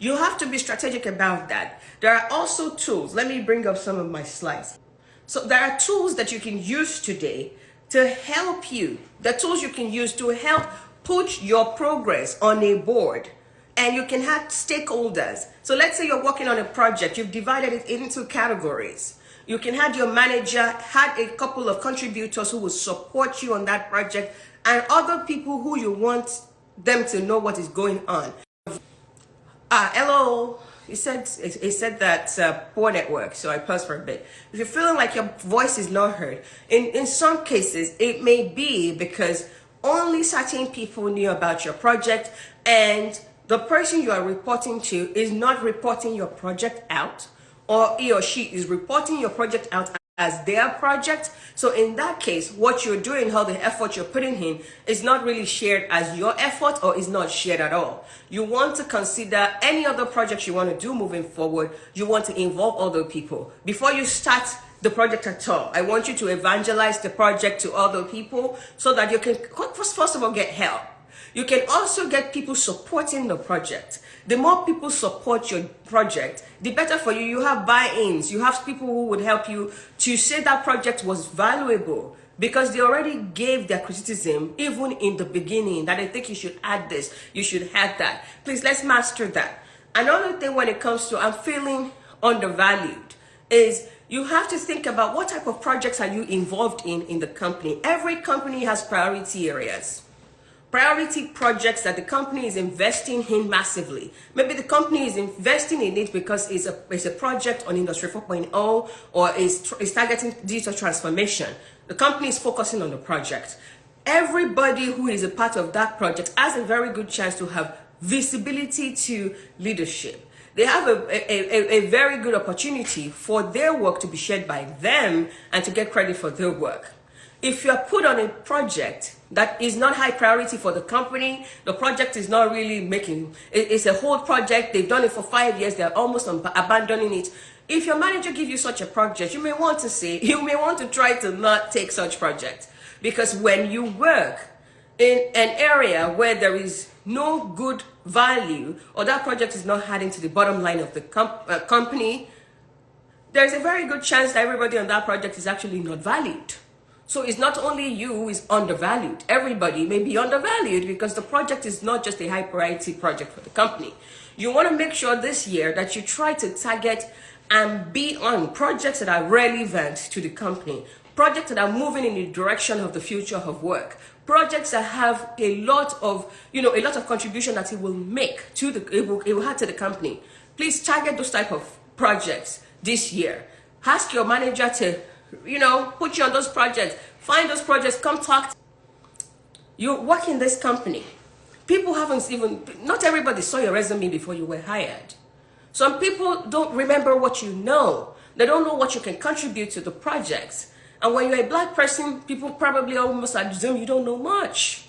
You have to be strategic about that. There are also tools. Let me bring up some of my slides. So there are tools that you can use today to help you. The tools you can use to help put your progress on a board. And you can have stakeholders. So let's say you're working on a project. You've divided it into categories. You can have your manager, had a couple of contributors who will support you on that project, and other people who you want them to know what is going on. Hello. He said that poor network, so I paused for a bit. If you're feeling like your voice is not heard, in some cases, it may be because only certain people knew about your project, and the person you are reporting to is not reporting your project out, or he or she is reporting your project out as their project. So in that case, what you're doing, all the effort you're putting in, is not really shared as your effort, or is not shared at all. You want to consider any other projects you want to do moving forward. You want to involve other people. Before you start the project at all, I want you to evangelize the project to other people so that you can, first of all, get help. You can also get people supporting the project. The more people support your project, the better for you. You have buy-ins. You have people who would help you to say that project was valuable because they already gave their criticism even in the beginning, that they think you should add this, you should add that. Please, let's master that. Another thing when it comes to I'm feeling undervalued is you have to think about what type of projects are you involved in the company. Every company has priority areas. Priority projects that the company is investing in massively. Maybe the company is investing in it because it's a project on Industry 4.0 or is targeting digital transformation. The company is focusing on the project. Everybody who is a part of that project has a very good chance to have visibility to leadership. They have a very good opportunity for their work to be shared by them and to get credit for their work. If you are put on a project that is not high priority for the company, the project is not really making, it's a whole project, they've done it for 5 years, they're almost abandoning it. If your manager gives you such a project, you may want to try to not take such projects. Because when you work in an area where there is no good value, or that project is not adding to the bottom line of the company, there's a very good chance that everybody on that project is actually not valued. So it's not only you who is undervalued. Everybody may be undervalued because the project is not just a high priority project for the company. You want to make sure this year that you try to target and be on projects that are relevant to the company. Projects that are moving in the direction of the future of work. Projects that have a lot of contribution that it will make to it will add to the company. Please target those type of projects this year. Ask your manager to put you on those projects. Find those projects. Come talk to you. Work in this company. People not everybody saw your resume before you were hired. Some people don't remember what you know. They don't know what you can contribute to the projects. And when you're a black person, people probably almost assume you don't know much.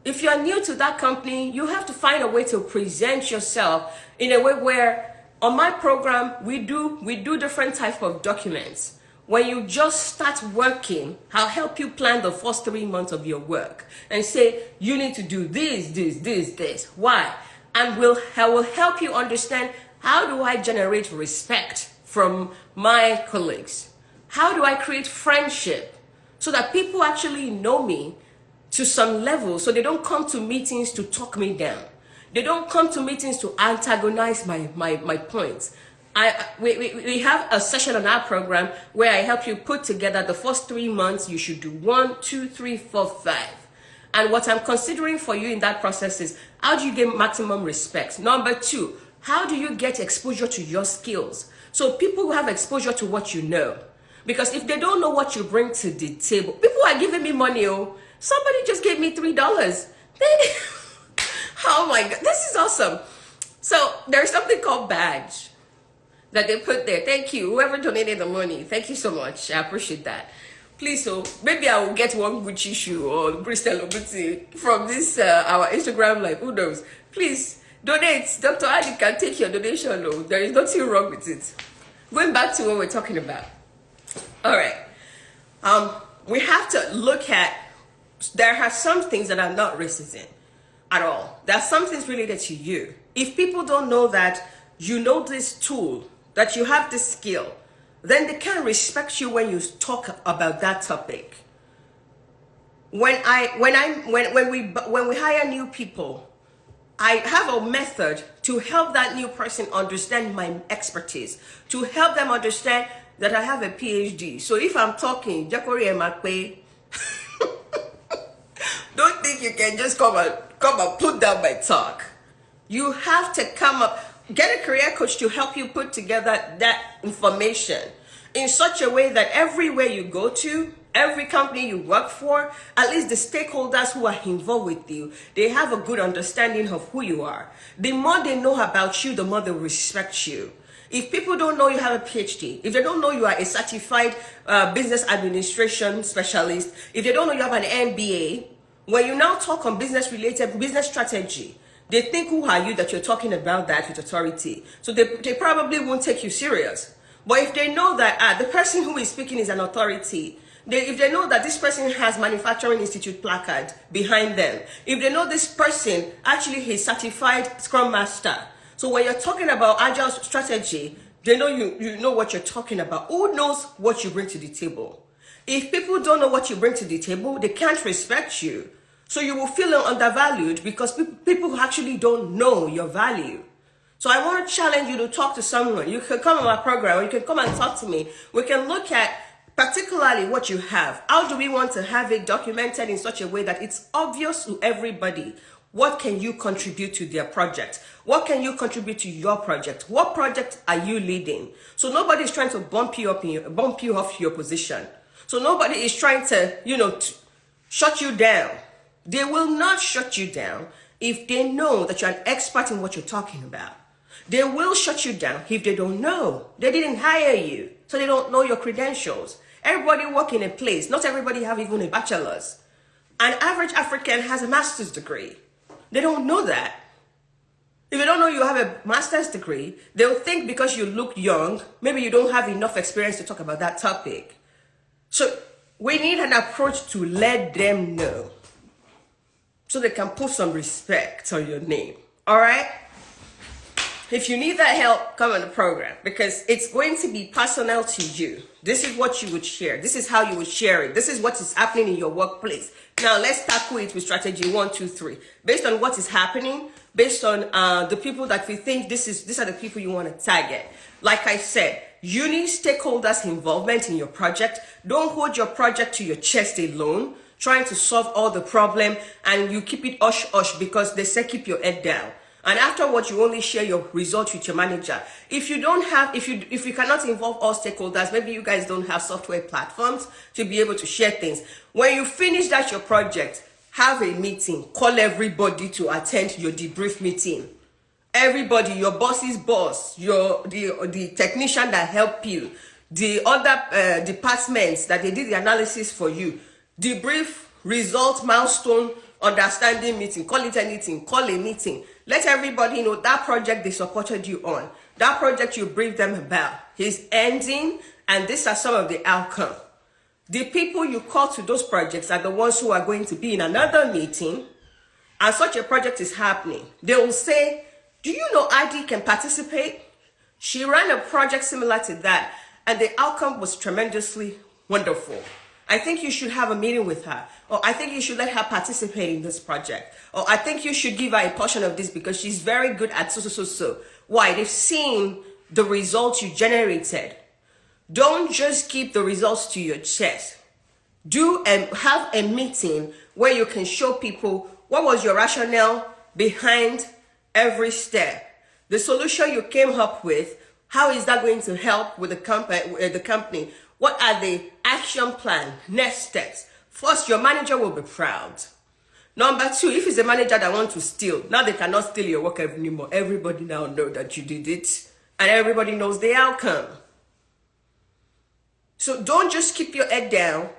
If you're new to that company, you have to find a way to present yourself in a way where, on my program, we do different types of documents. when you just start working, I'll help you plan the first 3 months of your work and say, you need to do this. Why? And I will help you understand, how do I generate respect from my colleagues? How do I create friendship so that people actually know me to some level, so they don't come to meetings to talk me down. They don't come to meetings to antagonize my points. We have a session on our program where I help you put together the first 3 months. You should do 1, 2, 3, 4, 5. And what I'm considering for you in that process is, how do you get maximum respect? Number 2, how do you get exposure to your skills? So people who have exposure to what you know. Because if they don't know what you bring to the table, people are giving me money. Oh, somebody just gave me $3. Oh my God, this is awesome. So there's something called badge that they put there. Thank you, whoever donated the money. Thank you so much. I appreciate that. Please, so maybe I will get one Gucci shoe or Bristol Lobuti from this our Instagram live. Who knows? Please donate. Dr. Addy can take your donation. No, there is nothing wrong with it. Going back to what we're talking about. All right. We have to look at, there are some things that are not racism at all. There are some things related to you. If people don't know that you know this tool, that you have this skill, then they can't respect you when you talk about that topic. When we hire new people, I have a method to help that new person understand my expertise, to help them understand that I have a PhD. So if I'm talking, Jakori Emakwe, don't think you can just come and put down my talk. You have to come up, get a career coach to help you put together that information in such a way that everywhere you go to, every company you work for, at least the stakeholders who are involved with you, they have a good understanding of who you are. The more they know about you, the more they respect you. If people don't know you have a PhD, if they don't know you are a certified business administration specialist, if they don't know you have an MBA, when you now talk on business-related business strategy, they think, who are you that you're talking about that with authority? So they probably won't take you serious. But if they know that the person who is speaking is an authority, if they know that this person has Manufacturing Institute placard behind them, if they know this person actually is certified Scrum Master, so when you're talking about agile strategy, they know you know what you're talking about. Who knows what you bring to the table? If people don't know what you bring to the table, they can't respect you. So you will feel undervalued because people actually don't know your value. So I want to challenge you to talk to someone. You can come on my program, or you can come and talk to me. We can look at particularly what you have. How do we want to have it documented in such a way that it's obvious to everybody? What can you contribute to their project? What can you contribute to your project? What project are you leading? So nobody is trying to bump you off your position. So nobody is trying to, shut you down. They will not shut you down if they know that you're an expert in what you're talking about. They will shut you down if they don't know. They didn't hire you, so they don't know your credentials. Everybody work in a place. Not everybody have even a bachelor's. An average African has a master's degree. They don't know that. If they don't know you have a master's degree, they'll think because you look young, maybe you don't have enough experience to talk about that topic. So we need an approach to let them know, so they can put some respect on your name. All right? If you need that help, come on the program, because it's going to be personal to you. This is what you would share. This is how you would share it. This is what is happening in your workplace. Now let's tackle it with strategy 1, 2, 3. Based on what is happening, based on the people that we think these are the people you want to target. Like I said, you need stakeholders' involvement in your project. Don't hold your project to your chest alone, trying to solve all the problem, and you keep it hush because they say keep your head down. And afterwards, you only share your results with your manager. If you cannot involve all stakeholders, maybe you guys don't have software platforms to be able to share things. When you finish your project, have a meeting. Call everybody to attend your debrief meeting. Everybody, your boss's boss, the technician that helped you, the other departments that they did the analysis for you. Debrief, result, milestone, understanding meeting. Call it anything. Call a meeting. Let everybody know that project they supported you on, that project you briefed them about, is ending, and these are some of the outcome. The people you call to those projects are the ones who are going to be in another meeting, and such a project is happening. They will say, do you know Addy can participate? She ran a project similar to that, and the outcome was tremendously wonderful. I think you should have a meeting with her. Or I think you should let her participate in this project. Or I think you should give her a portion of this because she's very good at so. Why? They've seen the results you generated. Don't just keep the results to your chest. Do and have a meeting where you can show people what was your rationale behind every step. The solution you came up with, how is that going to help with the company? What are the action plan, next steps? First, your manager will be proud. Number two, if it's a manager that wants to steal, now they cannot steal your work anymore. Everybody now knows that you did it, and everybody knows the outcome. So don't just keep your head down.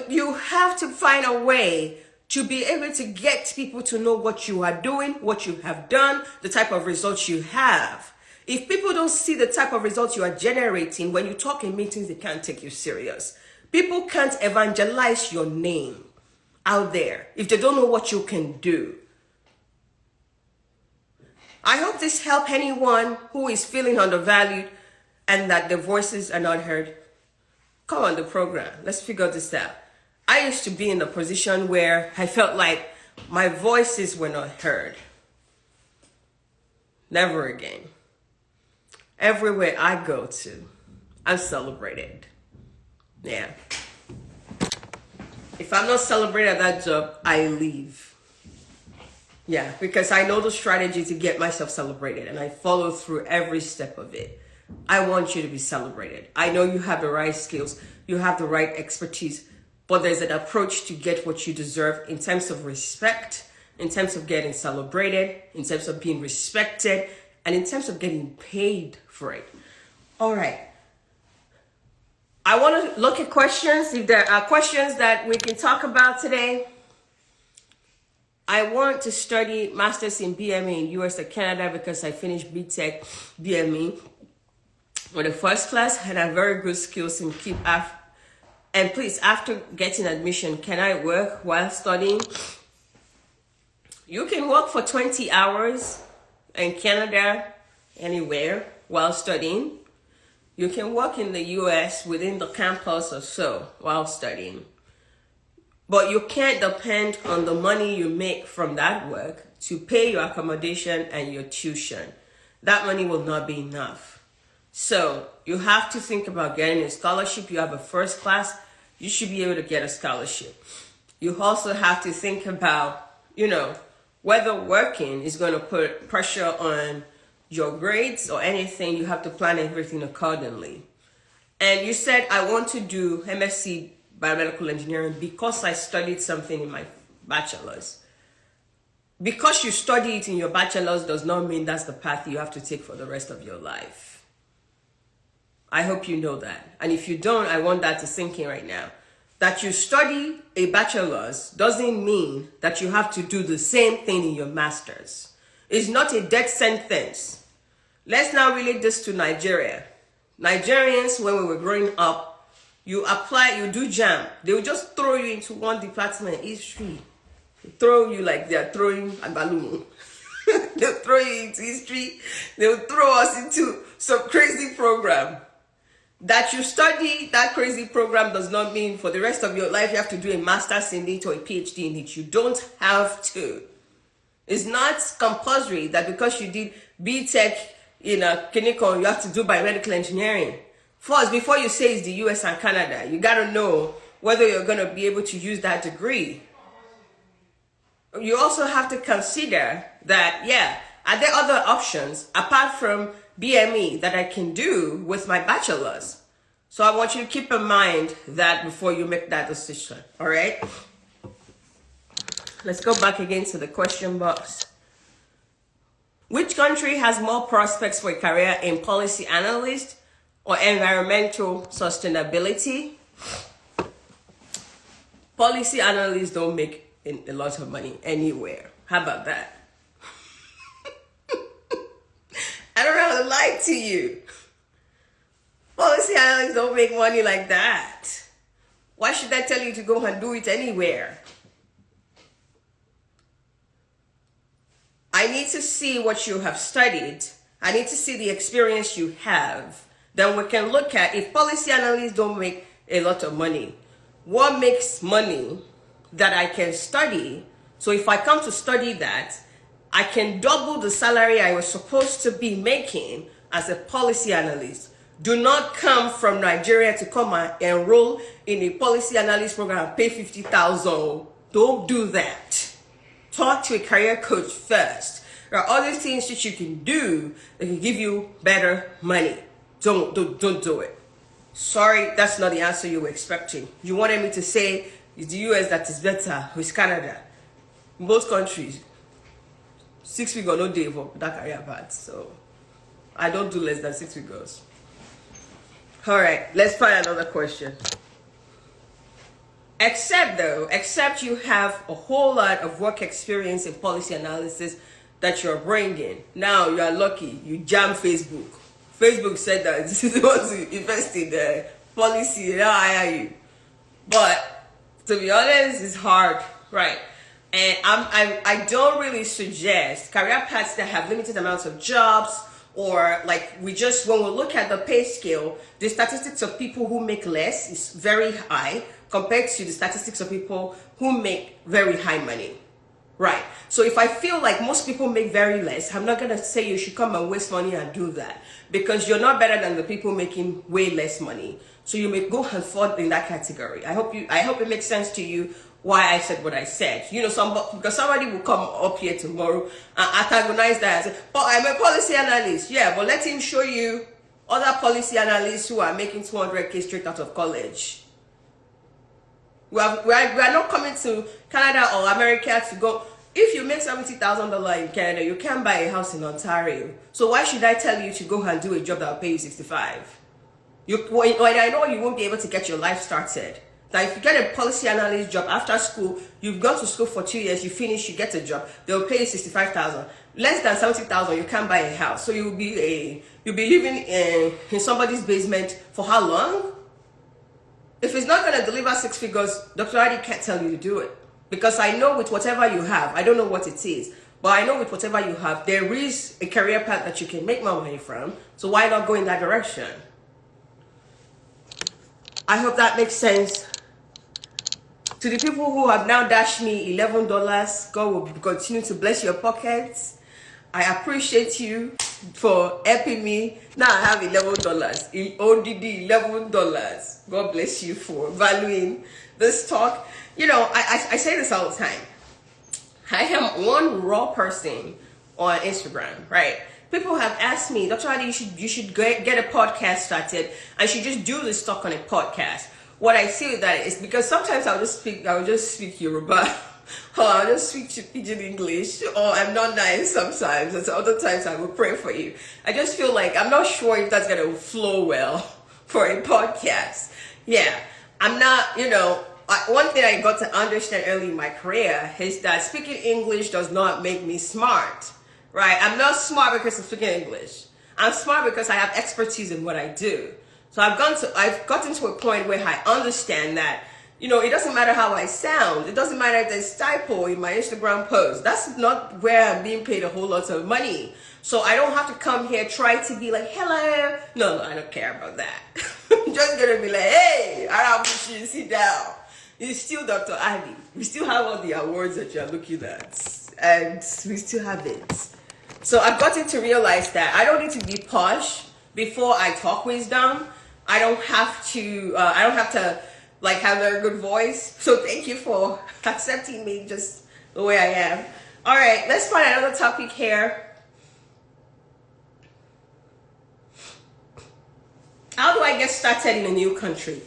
You have to find a way to be able to get people to know what you are doing, what you have done, the type of results you have. If people don't see the type of results you are generating, when you talk in meetings, they can't take you serious. People can't evangelize your name out there if they don't know what you can do. I hope this helped anyone who is feeling undervalued and that their voices are not heard. Come on the program. Let's figure this out. I used to be in a position where I felt like my voices were not heard. Never again. Everywhere I go to, I'm celebrated. Yeah. If I'm not celebrated at that job, I leave. Yeah, because I know the strategy to get myself celebrated and I follow through every step of it. I want you to be celebrated. I know you have the right skills, you have the right expertise, but there's an approach to get what you deserve in terms of respect, in terms of getting celebrated, in terms of being respected, and in terms of getting paid for it. All right. I want to look at questions. If there are questions that we can talk about today. I want to study Masters in BME in US or Canada because I finished BTech BME with the first class, had a very good skills in and please, after getting admission, can I work while studying? You can work for 20 hours in Canada, anywhere, while studying. You can work in the US within the campus or so while studying. But you can't depend on the money you make from that work to pay your accommodation and your tuition. That money will not be enough. So you have to think about getting a scholarship. You have a first class, you should be able to get a scholarship. You also have to think about, whether working is going to put pressure on your grades or anything. You have to plan everything accordingly. And you said, I want to do MSc biomedical engineering because I studied something in my bachelor's. Because you study it in your bachelor's does not mean that's the path you have to take for the rest of your life. I hope you know that. And if you don't, I want that to sink in right now. That you study a bachelor's doesn't mean that you have to do the same thing in your master's. It's not a death sentence. Let's now relate this to Nigeria. Nigerians, when we were growing up, you apply, you do JAM. They will just throw you into one department, history. Throw you like they're throwing a balloon. They'll throw you into history. They'll throw us into some crazy program. That you study that crazy program does not mean for the rest of your life you have to do a master's in it or a PhD in it. You don't have to. It's not compulsory that because you did BTech in a clinical, you have to do biomedical engineering. First, before you say it's the US and Canada, you got to know whether you're going to be able to use that degree. You also have to consider that, are there other options apart from BME that I can do with my bachelor's? So I want you to keep in mind that before you make that decision, all right? Let's go back again to the question box. Which country has more prospects for a career in policy analyst or environmental sustainability? Policy analysts don't make a lot of money anywhere. How about that? I don't know how to lie to you. Policy analysts don't make money like that. Why should I tell you to go and do it anywhere? I need to see what you have studied. I need to see the experience you have. Then we can look at, if policy analysts don't make a lot of money, what makes money that I can study? So if I come to study that, I can double the salary I was supposed to be making as a policy analyst. Do not come from Nigeria to come and enroll in a policy analyst program and pay 50,000. Don't do that. Talk to a career coach first. There are other things that you can do that can give you better money. Don't do it. Sorry, that's not the answer you were expecting. You wanted me to say it's the US that is better with Canada. In both countries, 6 figures no day for that career path. So I don't do less than 6 figures. All right, let's find another question. Except you have a whole lot of work experience in policy analysis that you're bringing. Now you are lucky. You jam Facebook. Facebook said that this is what to invest in the policy. They'll hire you. But to be honest, it's hard, right? And I don't really suggest career paths that have limited amounts of jobs, or like when we look at the pay scale, the statistics of people who make less is very high compared to the statistics of people who make very high money, right? So if I feel like most people make very less, I'm not gonna say you should come and waste money and do that, because you're not better than the people making way less money. So you may go and fall in that category. I hope it makes sense to you why I said what I said. You know, because somebody will come up here tomorrow and antagonize that and say, "Oh, I'm a policy analyst." Yeah, but let him show you other policy analysts who are making 200K straight out of college. We are not coming to Canada or America to go. If you make $70,000 in Canada, you can't buy a house in Ontario. So why should I tell you to go and do a job that will pay you 65? When I know you won't be able to get your life started. That if you get a policy analyst job after school, you've gone to school for 2 years, you finish, you get a job, they'll pay you 65,000. Less than 70,000, you can't buy a house. So you'll be living in somebody's basement for how long? If it's not going to deliver 6 figures, Dr. Addy can't tell you to do it. Because I know with whatever you have, I don't know what it is, but I know with whatever you have, there is a career path that you can make more money from. So why not go in that direction? I hope that makes sense. To the people who have now dashed me $11, God will continue to bless your pockets. I appreciate you for helping me. Now I have $11. In ODD, $11. God bless you for valuing this talk. You know, I say this all the time. I am one raw person on Instagram, right? People have asked me, Dr. Addy, you should get a podcast started. I should just do this talk on a podcast. What I see with that is because sometimes I'll just speak Yoruba, or I'll just speak Pidgin English, or I'm not nice sometimes, and so other times I will pray for you. I just feel like I'm not sure if that's gonna flow well for a podcast. Yeah, I'm not, you know, one thing I got to understand early in my career is that speaking English does not make me smart, right? I'm not smart because I'm speaking English. I'm smart because I have expertise in what I do. So I've gotten to a point where I understand that, you know, it doesn't matter how I sound. It doesn't matter if there's typo in my Instagram post. That's not where I'm being paid a whole lot of money. So I don't have to come here, try to be like, hello. No, I don't care about that. I'm just going to be like, hey, Arabushi, sit down. It's still Dr. Addy. We still have all the awards that you're looking at. And we still have it. So I've gotten to realize that I don't need to be posh before I talk wisdom. I don't have to like have a good voice. So thank you for accepting me just the way I am. All right, let's find another topic here. How do I get started in a new country?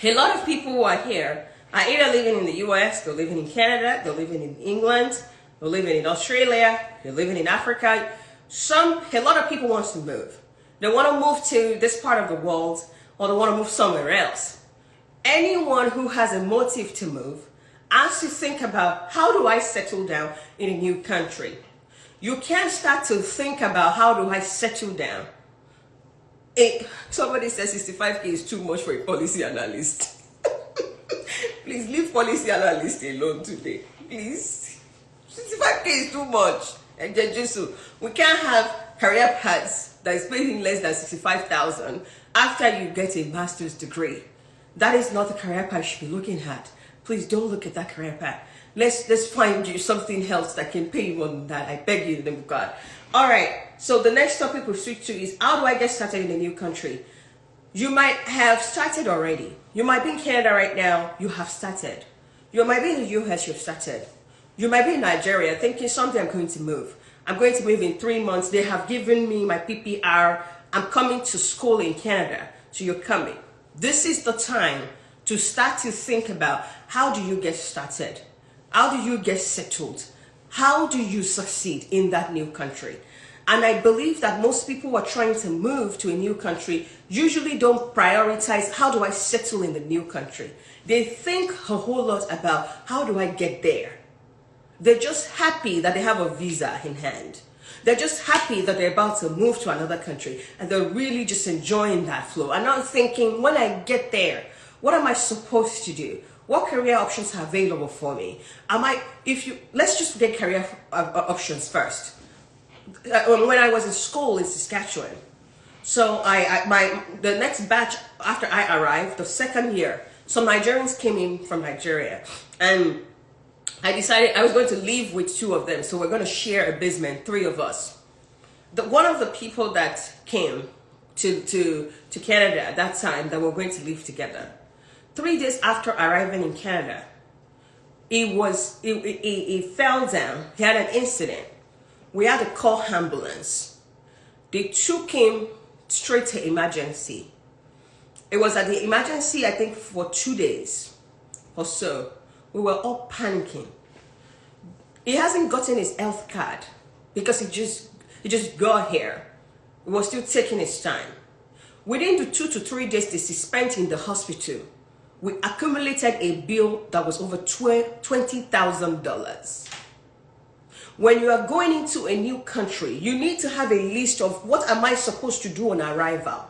A lot of people who are here are either living in the US, they're living in Canada, they're living in England, they're living in Australia, they're living in Africa. A lot of people want to move. They want to move to this part of the world, or they want to move somewhere else. Anyone who has a motive to move has to think about, how do I settle down in a new country? You can't start to think about how do I settle down Somebody says 65K is too much for a policy analyst. Please leave policy analyst alone today. Please. 65K is too much. And we can't have career paths that is paying less than 65,000 after you get a master's degree. That is not the career path you should be looking at. Please don't look at that career path. Let's find you something else that can pay you more than that. I beg you in the name of God. All right. So the next topic we'll switch to is, how do I get started in a new country? You might have started already. You might be in Canada right now. You have started. You might be in the US. You've started. You might be in Nigeria thinking someday I'm going to move. I'm going to move in 3 months. They have given me my PPR. I'm coming to school in Canada. So you're coming. This is the time to start to think about, how do you get started? How do you get settled? How do you succeed in that new country? And I believe that most people who are trying to move to a new country usually don't prioritize, how do I settle in the new country? They think a whole lot about, how do I get there? They're just happy that they have a visa in hand. They're just happy that they're about to move to another country, and they're really just enjoying that flow and not thinking, when I get there, what am I supposed to do? What career options are available for me? Let's just get career options first. When I was in school in Saskatchewan, so the next batch after I arrived, the second year, some Nigerians came in from Nigeria, and I decided I was going to live with 2 of them. So we're going to share a basement, 3 of us. One of the people that came to Canada at that time that were going to live together, 3 days after arriving in Canada, he fell down. He had an incident. We had to call ambulance. They took him straight to emergency. It was at the emergency, I think, for 2 days or so. We were all panicking. He hasn't gotten his health card because he just got here. He was still taking his time. Within the 2 to 3 days that he spent in the hospital, we accumulated a bill that was over $20,000. When you are going into a new country, you need to have a list of, what am I supposed to do on arrival?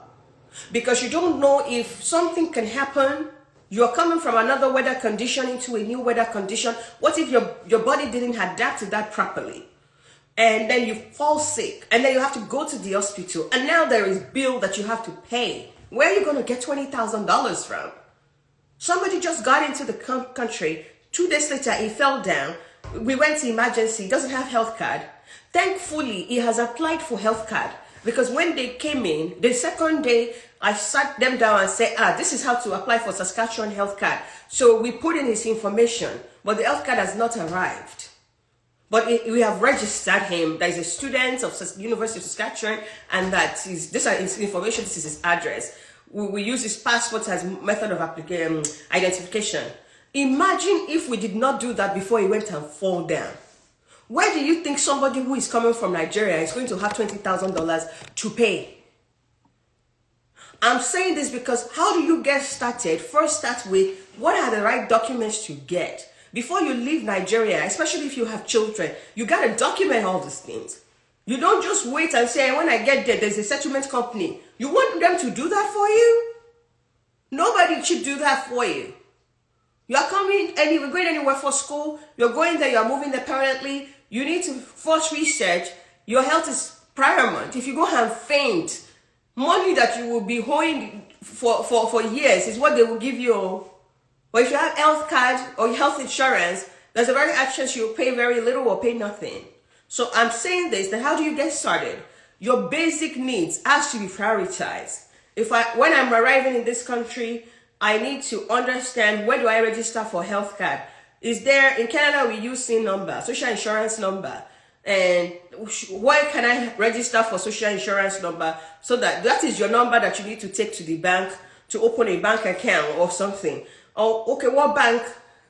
Because you don't know if something can happen. You're coming from another weather condition into a new weather condition. What if your body didn't adapt to that properly? And then you fall sick, and then you have to go to the hospital, and now there is bill that you have to pay. Where are you going to get $20,000 from? Somebody just got into the country. 2 days later, he fell down. We went to emergency. He doesn't have health card. Thankfully, he has applied for health card, because when they came in, the second day, I sat them down and said, this is how to apply for Saskatchewan health card. So we put in his information, but the health card has not arrived. But we have registered him that he's a student of University of Saskatchewan, and that this is his information, this is his address. We use his passport as method of identification. Imagine if we did not do that before he went and fall down. Where do you think somebody who is coming from Nigeria is going to have $20,000 to pay? I'm saying this because, how do you get started? First, start with, what are the right documents to get? Before you leave Nigeria, especially if you have children, you got to document all these things. You don't just wait and say, when I get there, there's a settlement company. You want them to do that for you? Nobody should do that for you. You are coming and you're going anywhere for school. You're going there, you're moving there permanently. You need to first research. Your health is paramount. If you go and faint, money that you will be owing for years is what they will give you. But if you have health card or health insurance, there's a very high chance you'll pay very little or pay nothing. So I'm saying this, that how do you get started? Your basic needs has to be prioritized. When I'm arriving in this country, I need to understand, where do I register for health card? Is there, in Canada, we use SIN number, social insurance number. And where can I register for social insurance number? So that is your number that you need to take to the bank to open a bank account or something. Oh, okay, what bank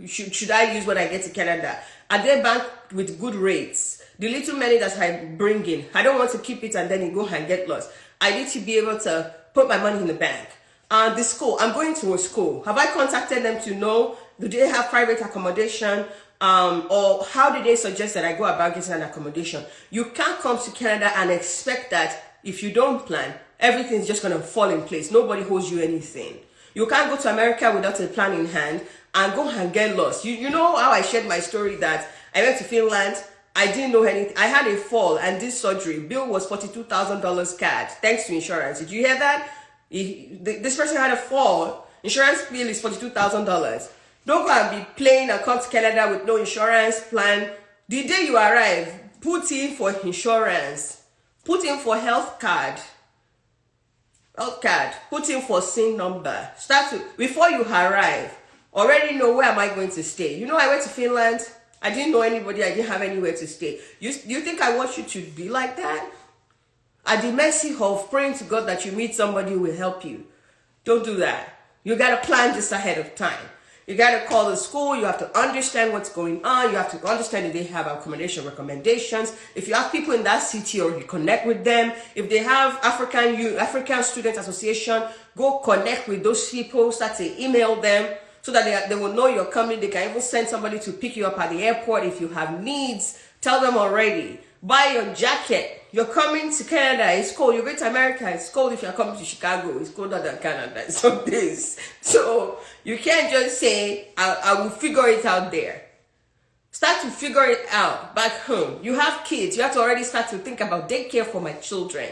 should I use when I get to Canada? Are they bank with good rates? The little money that I bring in, I don't want to keep it and then it go and get lost. I need to be able to put my money in the bank. The school, I'm going to a school. Have I contacted them to know, do they have private accommodation? Or how did they suggest that I go about getting an accommodation? You can't come to Canada and expect that if you don't plan, everything's just going to fall in place. Nobody owes you anything. You can't go to America without a plan in hand and go and get lost. You know how I shared my story that I went to Finland. I didn't know anything. I had a fall and did surgery. Bill was $42,000 cash, thanks to insurance. Did you hear that? This person had a fall. Insurance bill is $42,000. Don't go and be playing and come to Canada with no insurance plan. The day you arrive, put in for insurance. Put in for health card. Put in for SIN number. Before you arrive, already know where am I going to stay. You know, I went to Finland. I didn't know anybody. I didn't have anywhere to stay. You think I want you to be like that? At the mercy of praying to God that you meet somebody who will help you. Don't do that. You got to plan this ahead of time. You got to call the school. You have to understand what's going on. You have to understand if they have accommodation recommendations. If you have people in that city, or you connect with them. If they have African Student Association, go connect with those people. Start to email them so that they will know you're coming. They can even send somebody to pick you up at the airport. If you have needs, tell them already. Buy your jacket. You're coming to Canada, it's cold. You're going to America, it's cold. If you're coming to Chicago, it's colder than Canada some days. So you can't just say, I will figure it out there. Start to figure it out back home. You have kids. You have to already start to think about daycare for my children.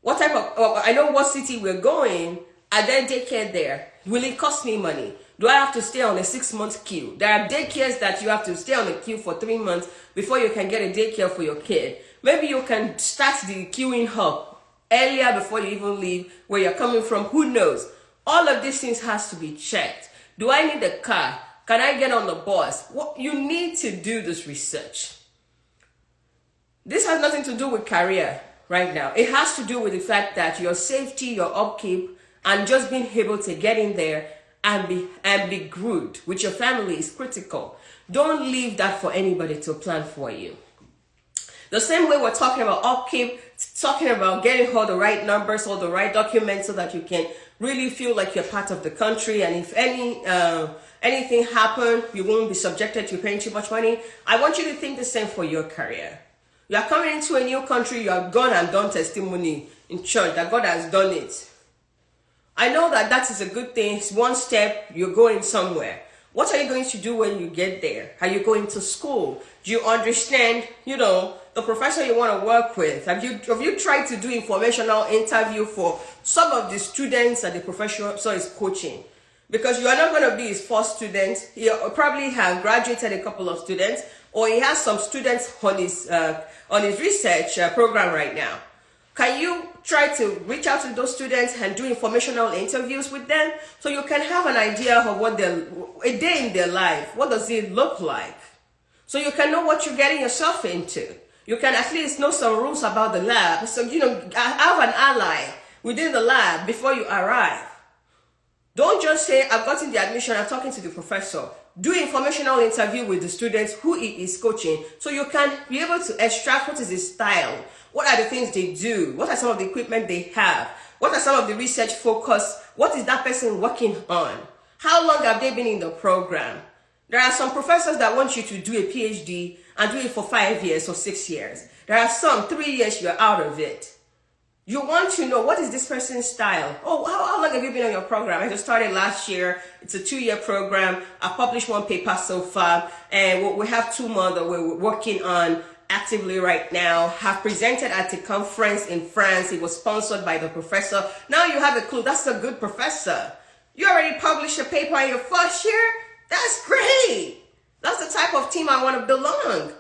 What type of, I know what city we're going. Are there daycare there? Will it cost me money? Do I have to stay on a 6-month queue? There are daycares that you have to stay on a queue for 3 months before you can get a daycare for your kid. Maybe you can start the queuing up earlier before you even leave where you're coming from. Who knows? All of these things has to be checked. Do I need a car? Can I get on the bus? You need to do this research. This has nothing to do with career right now. It has to do with the fact that your safety, your upkeep, and just being able to get in there and be good with your family is critical. Don't leave that for anybody to plan for you. The same way we're talking about upkeep, talking about getting all the right numbers, all the right documents so that you can really feel like you're part of the country. And if anything happens, you won't be subjected to paying too much money. I want you to think the same for your career. You are coming into a new country, you have gone and done testimony in church that God has done it. I know that is a good thing. It's one step, you're going somewhere. What are you going to do when you get there? Are you going to school? Do you understand, the professor you want to work with? Have you tried to do informational interview for some of the students that the professor is coaching? Because you are not going to be his first student. He probably has graduated a couple of students, or he has some students on his research program right now. Can you try to reach out to those students and do informational interviews with them so you can have an idea of what a day in their life, what does it look like? So you can know what you're getting yourself into. You can at least know some rules about the lab. So, have an ally within the lab before you arrive. Don't just say, I've gotten the admission, I'm talking to the professor. Do informational interview with the students who he is coaching so you can be able to extract what is his style. What are the things they do? What are some of the equipment they have? What are some of the research focus? What is that person working on? How long have they been in the program? There are some professors that want you to do a PhD and do it for 5 years or 6 years. There are some 3 years you're out of it. You want to know, what is this person's style? Oh, how long have you been on your program? I just started last year. It's a 2-year program. I published 1 paper so far, and we have 2 more that we're working on actively right now. Have presented at a conference in France. It was sponsored by the professor. Now you have a clue. That's a good professor. You already published a paper in your first year? That's great. That's the type of team I want to belong.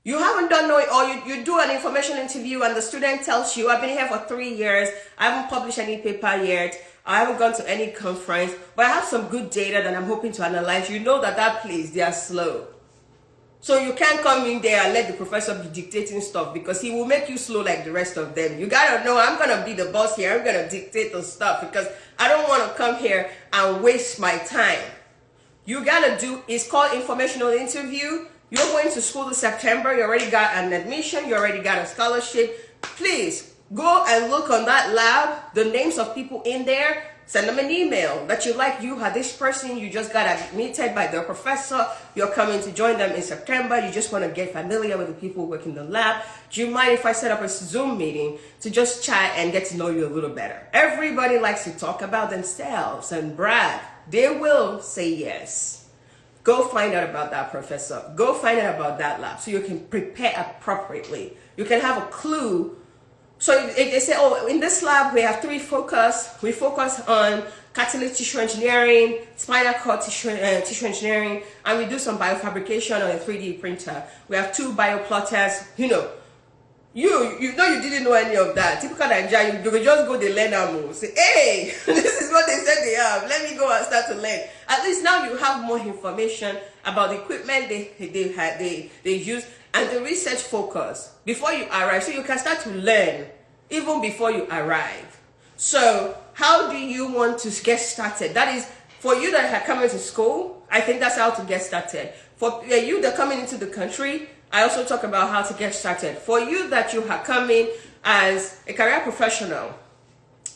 You haven't done no, or you do an information interview and the student tells you, I've been here for 3 years. I haven't published any paper yet. I haven't gone to any conference, but I have some good data that I'm hoping to analyze. You know that place, they are slow. So you can't come in there and let the professor be dictating stuff because he will make you slow like the rest of them. You gotta know, I'm gonna be the boss here. I'm gonna dictate the stuff because I don't want to come here and waste my time. You gotta do, it's called informational interview. You're going to school this September. You already got an admission. You already got a scholarship. Please go and look on that lab, the names of people in there. Send them an email that you like. You had this person, you just got admitted by the professor. You're coming to join them in September. You just want to get familiar with the people working in the lab. Do you mind if I set up a Zoom meeting to just chat and get to know you a little better? Everybody likes to talk about themselves and brag. They will say yes. Go find out about that professor. Go find out about that lab so you can prepare appropriately. You can have a clue. So if they say, oh, in this lab, we have 3 focus. We focus on catalytic tissue engineering, spinal cord tissue engineering, and we do some biofabrication on a 3D printer. We have 2 bioplotters. You know you didn't know any of that. Typical Nigeria, you will just go, they learn our moves. Say, hey, this is what they said they have. Let me go and start to learn. At least now you have more information about the equipment they use and the research focus before you arrive, so you can start to learn even before you arrive. So how do you want to get started? That is, for you that are coming to school, I think that's how to get started. For you that are coming into the country, I also talk about how to get started. For you that you are coming as a career professional,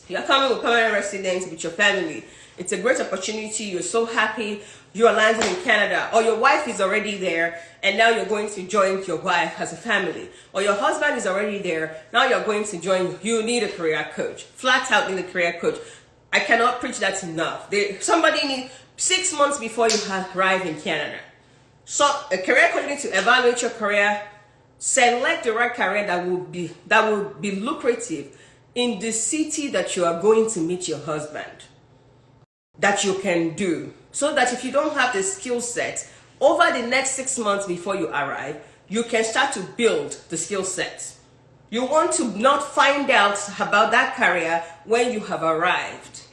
you're coming with permanent residence with your family. It's a great opportunity. You're so happy. You are landing in Canada, or your wife is already there, and now you're going to join your wife as a family. Or your husband is already there, now you're going to join. You need a career coach. Flat out need a career coach. I cannot preach that enough. Somebody needs 6 months before you arrive in Canada. So a career coach needs to evaluate your career, select the right career that will be lucrative in the city that you are going to meet your husband, that you can do. So that if you don't have the skill set, over the next 6 months before you arrive, you can start to build the skill set. You want to not find out about that career when you have arrived.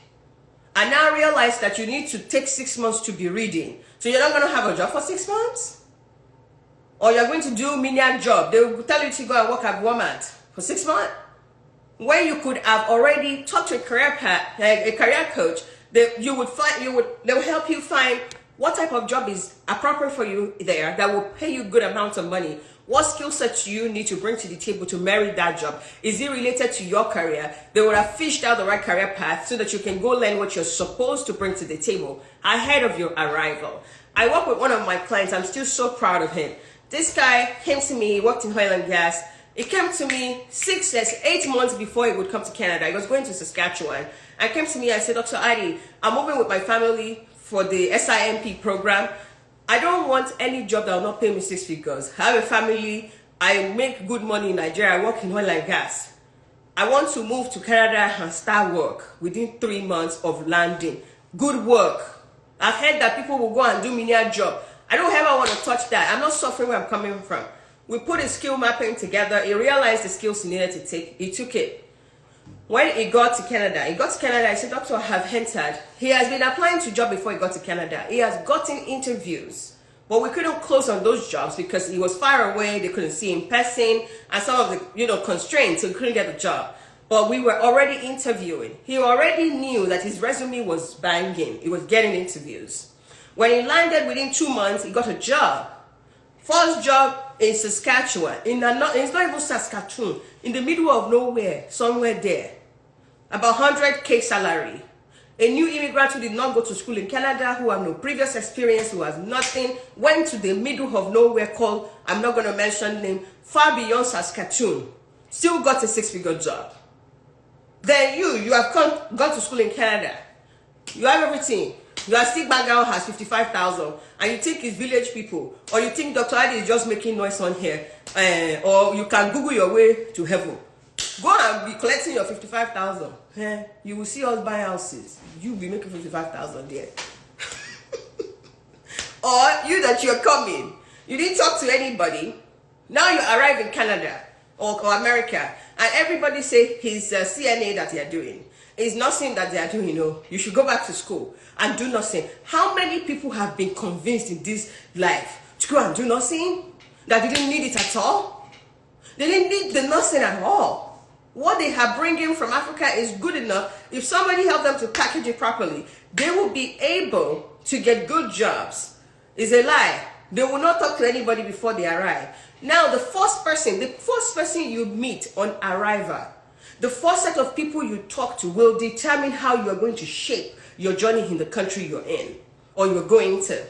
And now realize that you need to take 6 months to be reading. So you're not going to have a job for 6 months? Or you're going to do a menial job. They will tell you to go and work at Walmart for 6 months? When you could have already talked to a career coach, they will help you find what type of job is appropriate for you there that will pay you good amounts of money. What skill sets you need to bring to the table to merit that job? Is it related to your career? They would have fished out the right career path so that you can go learn what you're supposed to bring to the table ahead of your arrival. I work with one of my clients. I'm still so proud of him. This guy came to me, he worked in oil and gas. He came to me 8 months before he would come to Canada. He was going to Saskatchewan. I came to me, I said, Dr. Addy, I'm moving with my family for the SIMP program. I don't want any job that will not pay me 6 figures. I have a family. I make good money in Nigeria. I work in oil and gas. I want to move to Canada and start work within 3 months of landing. Good work. I've heard that people will go and do menial job. I don't ever want to touch that. I'm not suffering where I'm coming from. We put a skill mapping together. He realized the skills he needed to take. He took it. When he got to Canada, I said, Doctor, I have entered. He has been applying to job before he got to Canada. He has gotten interviews, but we couldn't close on those jobs because he was far away. They couldn't see him in person, and some of the constraints, so he couldn't get the job. But we were already interviewing. He already knew that his resume was banging. He was getting interviews. When he landed within 2 months, he got a job. First job in Saskatchewan. It's not even Saskatchewan. In the middle of nowhere, somewhere there. About 100K salary. A new immigrant who did not go to school in Canada, who had no previous experience, who has nothing, went to the middle of nowhere called, I'm not going to mention name, far beyond Saskatchewan. Still got a 6-figure job. Then you have gone to school in Canada. You have everything. Your stick background has 55,000, and you think it's village people, or you think Dr. Addy is just making noise on here, or you can Google your way to heaven. Go and be collecting your 55,000. You will see us buy houses. You'll be making 55,000 there. Or you that you're coming, you didn't talk to anybody. Now you arrive in Canada or America, and everybody say his CNA that they are doing. It's nothing that they are doing. You should go back to school and do nothing. How many people have been convinced in this life to go and do nothing? That they didn't need it at all? They didn't need the nothing at all. What they are bringing from Africa is good enough. If somebody helped them to package it properly, they will be able to get good jobs. It's a lie. They will not talk to anybody before they arrive. Now, the first person you meet on arrival, The first set of people you talk to will determine how you are going to shape your journey in the country you're in or you're going to.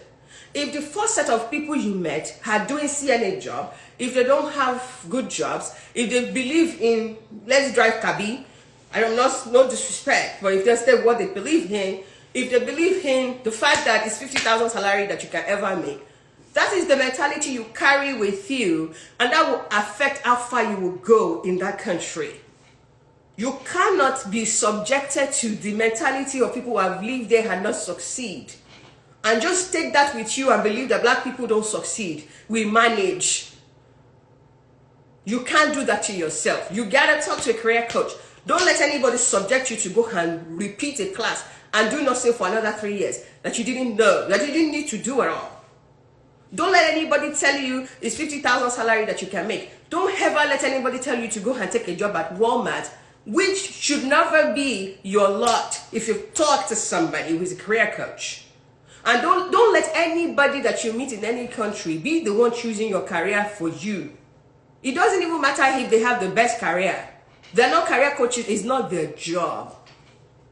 If the first set of people you met are doing CNA job, if they don't have good jobs, if they believe in let's drive cabi, I don't know, no disrespect, but if that's what they believe in, if they believe in the fact that it's 50,000 salary that you can ever make, that is the mentality you carry with you, and that will affect how far you will go in that country. You cannot be subjected to the mentality of people who have lived there and not succeed. And just take that with you and believe that black people don't succeed. We manage. You can't do that to yourself. You gotta talk to a career coach. Don't let anybody subject you to go and repeat a class and do nothing for another 3 years that you didn't know, that you didn't need to do at all. Don't let anybody tell you it's 50,000 salary that you can make. Don't ever let anybody tell you to go and take a job at Walmart, which should never be your lot if you talk to somebody who is a career coach. And don't let anybody that you meet in any country be the one choosing your career for you. It doesn't even matter if they have the best career. They're not career coaches. It's not their job.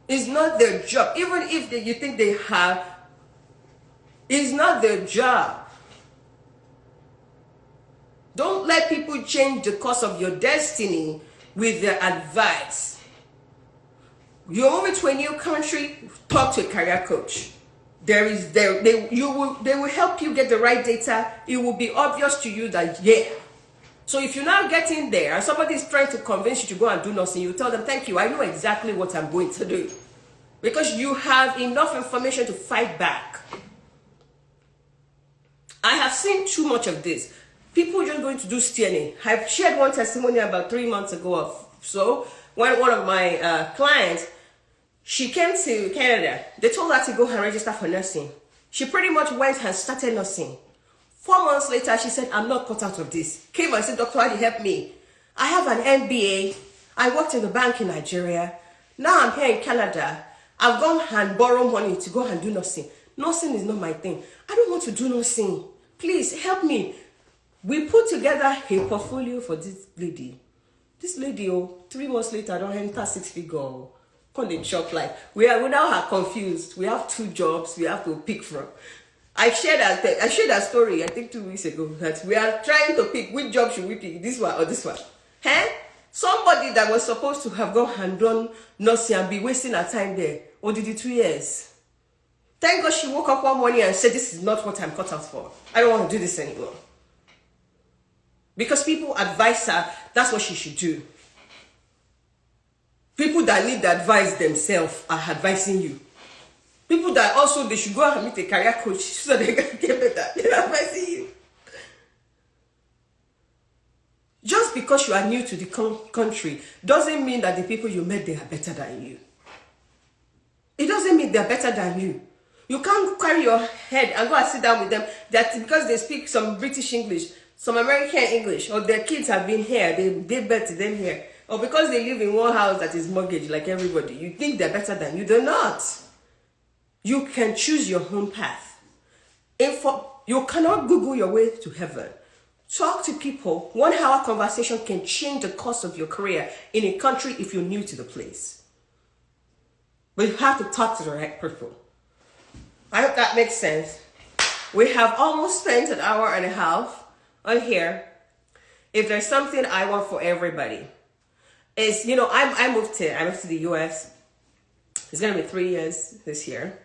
It's not their job. Even if you think they have, it's not their job. Don't let people change the course of your destiny with their advice. You're moving to a new country, talk to a career coach. They will help you get the right data. It will be obvious to you that, yeah. So if you're now getting there and somebody is trying to convince you to go and do nothing, you tell them, thank you, I know exactly what I'm going to do. Because you have enough information to fight back. I have seen too much of this. People just going to do stealing. I've shared one testimony about 3 months ago or so, when one of my clients, she came to Canada. They told her to go and register for nursing. She pretty much went and started nursing. 4 months later, she said, I'm not cut out of this. Came and said, Dr. Addy, help me. I have an MBA. I worked in the bank in Nigeria. Now I'm here in Canada. I've gone and borrowed money to go and do nursing. Nursing is not my thing. I don't want to do nursing. Please help me. We put together a portfolio for this lady. This lady, 3 months later, I don't enter 6 figure. Come the shop like we now are confused. We have 2 jobs we have to pick from. I shared that story I think 2 weeks ago that we are trying to pick which job should we pick, this one or this one. Somebody that was supposed to have gone and done nursing and be wasting her time there, or did it 2 years? Thank God she woke up one morning and said, this is not what I'm cut out for. I don't want to do this anymore. Because people advise her, that's what she should do. People that need the advice themselves are advising you. People that also, they should go and meet a career coach so they can get better. They're advising you. Just because you are new to the country doesn't mean that the people you met, they are better than you. It doesn't mean they're better than you. You can't carry your head and go and sit down with them that because they speak some British English, some American English, or their kids have been here, they better them here, or because they live in one house that is mortgaged like everybody, you think they're better than you. They're not. You can choose your own path. You cannot Google your way to heaven. Talk to people. 1 hour conversation can change the course of your career in a country if you're new to the place. But you have to talk to the right people. I hope that makes sense. We have almost spent an hour and a half on here. If there's something I want for everybody, is, I moved to the US. It's going to be 3 years this year.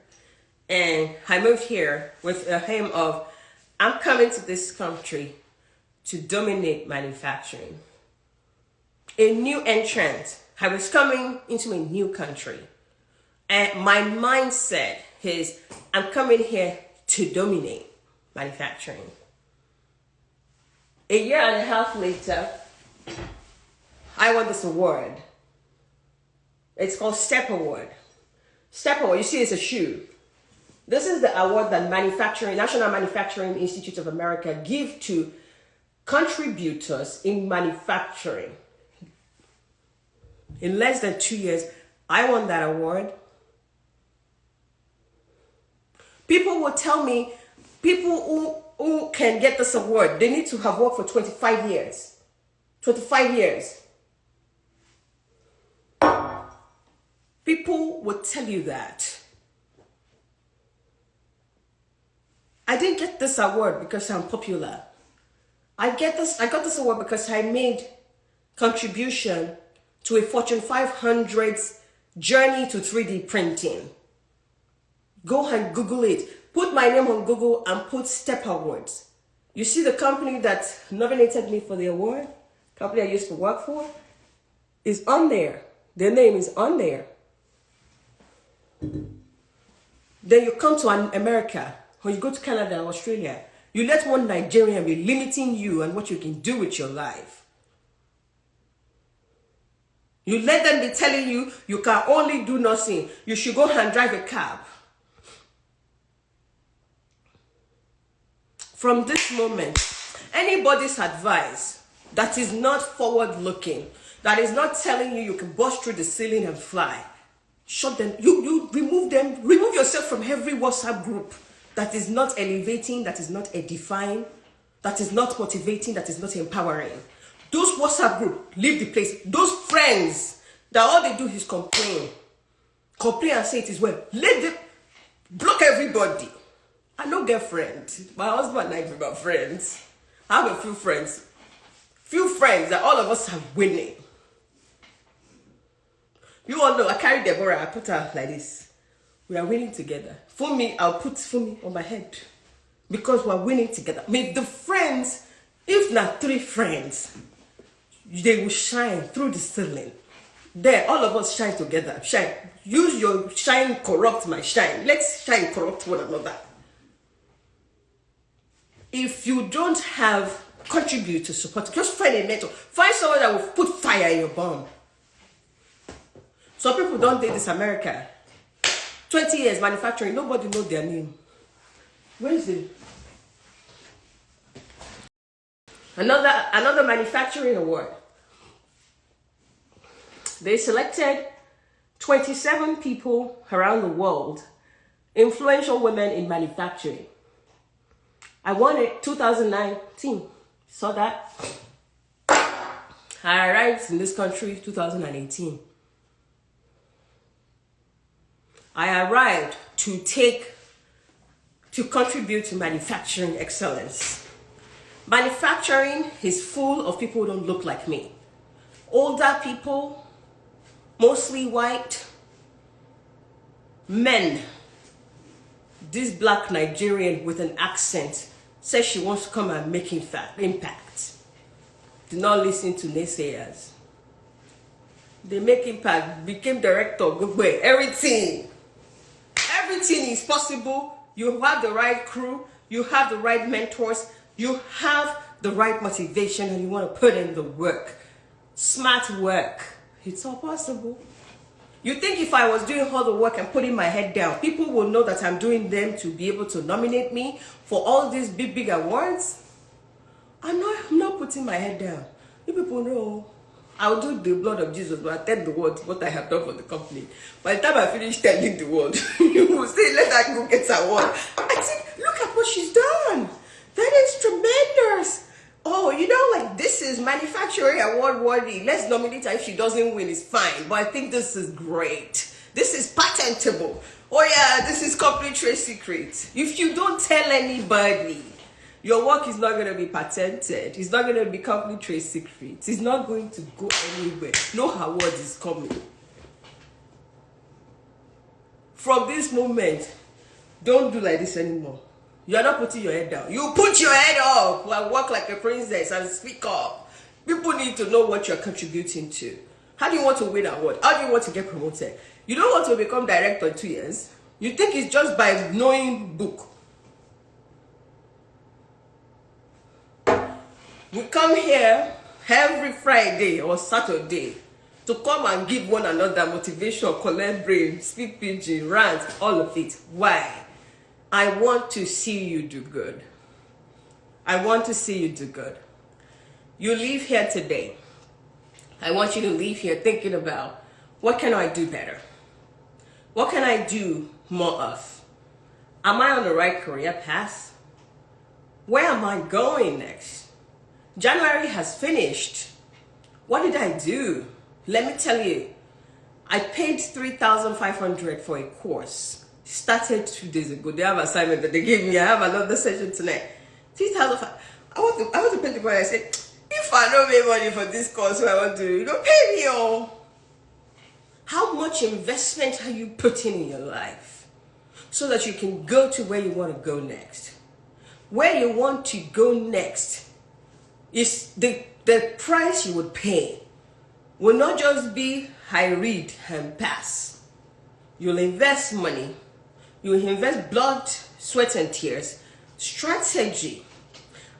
And I moved here with a aim of, I'm coming to this country to dominate manufacturing. A new entrant. I was coming into a new country. And my mindset is, I'm coming here to dominate manufacturing. A year and a half later, I won this award. It's called STEP Award. STEP Award, you see it's a shoe. This is the award that National Manufacturing Institute of America give to contributors in manufacturing. In less than 2 years, I won that award. People will tell me, people who can get this award, they need to have worked for 25 years. 25 years. would tell you that I didn't get this award because I'm popular. I got this award because I made contribution to a Fortune 500's journey to 3D printing. Go and Google it. Put my name on Google and put STEP Awards. You see the company that nominated me for the award, company I used to work for, is on there. Their name is on there. Then you come to America, or you go to Canada or Australia, you let one Nigerian be limiting you and what you can do with your life. You let them be telling you you can only do nothing. You should go and drive a cab. From this moment, anybody's advice that is not forward-looking, that is not telling you you can bust through the ceiling and fly, shut them. You remove them. Remove yourself from every WhatsApp group that is not elevating, that is not edifying, that is not motivating, that is not empowering. Those WhatsApp group, leave the place. Those friends that all they do is complain and say it is well. Let them block everybody. I don't get friends. My husband and I are about friends. I have a few friends that all of us are winning. You all know I carry Deborah, I put her like this. We are winning together. For me, I'll put Fumi on my head because we're winning together. With the friends, if not 3 friends, they will shine through the ceiling. There, all of us shine together. Shine. Use your shine, corrupt my shine. Let's shine, corrupt one another. If you don't have contribute to support, just find a mentor. Find someone that will put fire in your bum. Some people don't date this America. 20 years manufacturing, nobody knows their name. Where is it? Another manufacturing award. They selected 27 people around the world, influential women in manufacturing. I won it 2019. Saw that? I arrived in this country 2018. I arrived to contribute to manufacturing excellence. Manufacturing is full of people who don't look like me. Older people, mostly white, men. This black Nigerian with an accent says she wants to come and make impact. Do not listen to naysayers. They make impact, became director, good way, everything. Everything is possible. You have the right crew, you have the right mentors, you have the right motivation, and you want to put in the work. Smart work. It's all possible. You think if I was doing all the work and putting my head down, people will know that I'm doing them to be able to nominate me for all these big awards? I'm not putting my head down. You people know I'll do the blood of Jesus, but I tell the world what I have done for the company. By the time I finish telling the world, you will say, let that go get an award. I said, look at what she's done. That is tremendous. Oh, you know, like this is manufacturing award worthy. Let's nominate her. If she doesn't win, it's fine. But I think this is great. This is patentable. Oh yeah, this is company trade secret. If you don't tell anybody, your work is not going to be patented. It's not going to be company trade secret. It's not going to go anywhere. No award is coming. From this moment, don't do like this anymore. You are not putting your head down. You put your head up and walk like a princess and speak up. People need to know what you're contributing to. How do you want to win an award? How do you want to get promoted? You don't want to become director in 2 years. You think it's just by knowing book. We come here every Friday or Saturday to come and give one another motivation, collect brain, speak pidgin, rant, all of it. Why? I want to see you do good. I want to see you do good. You leave here today. I want you to leave here thinking about, what can I do better? What can I do more of? Am I on the right career path? Where am I going next? January has finished. What did I do? Let me tell you. I paid 3,500 for a course. Started 2 days ago. They have assignment that they gave me. I have another session tonight. 3,500. I want to pay the money. I said, if I don't make money for this course, what I want to do, you don't pay me all. How much investment are you putting in your life so that you can go to where you want to go next? Where you want to go next is the price you would pay will not just be I read and pass. You'll invest money. You'll invest blood, sweat, and tears, strategy,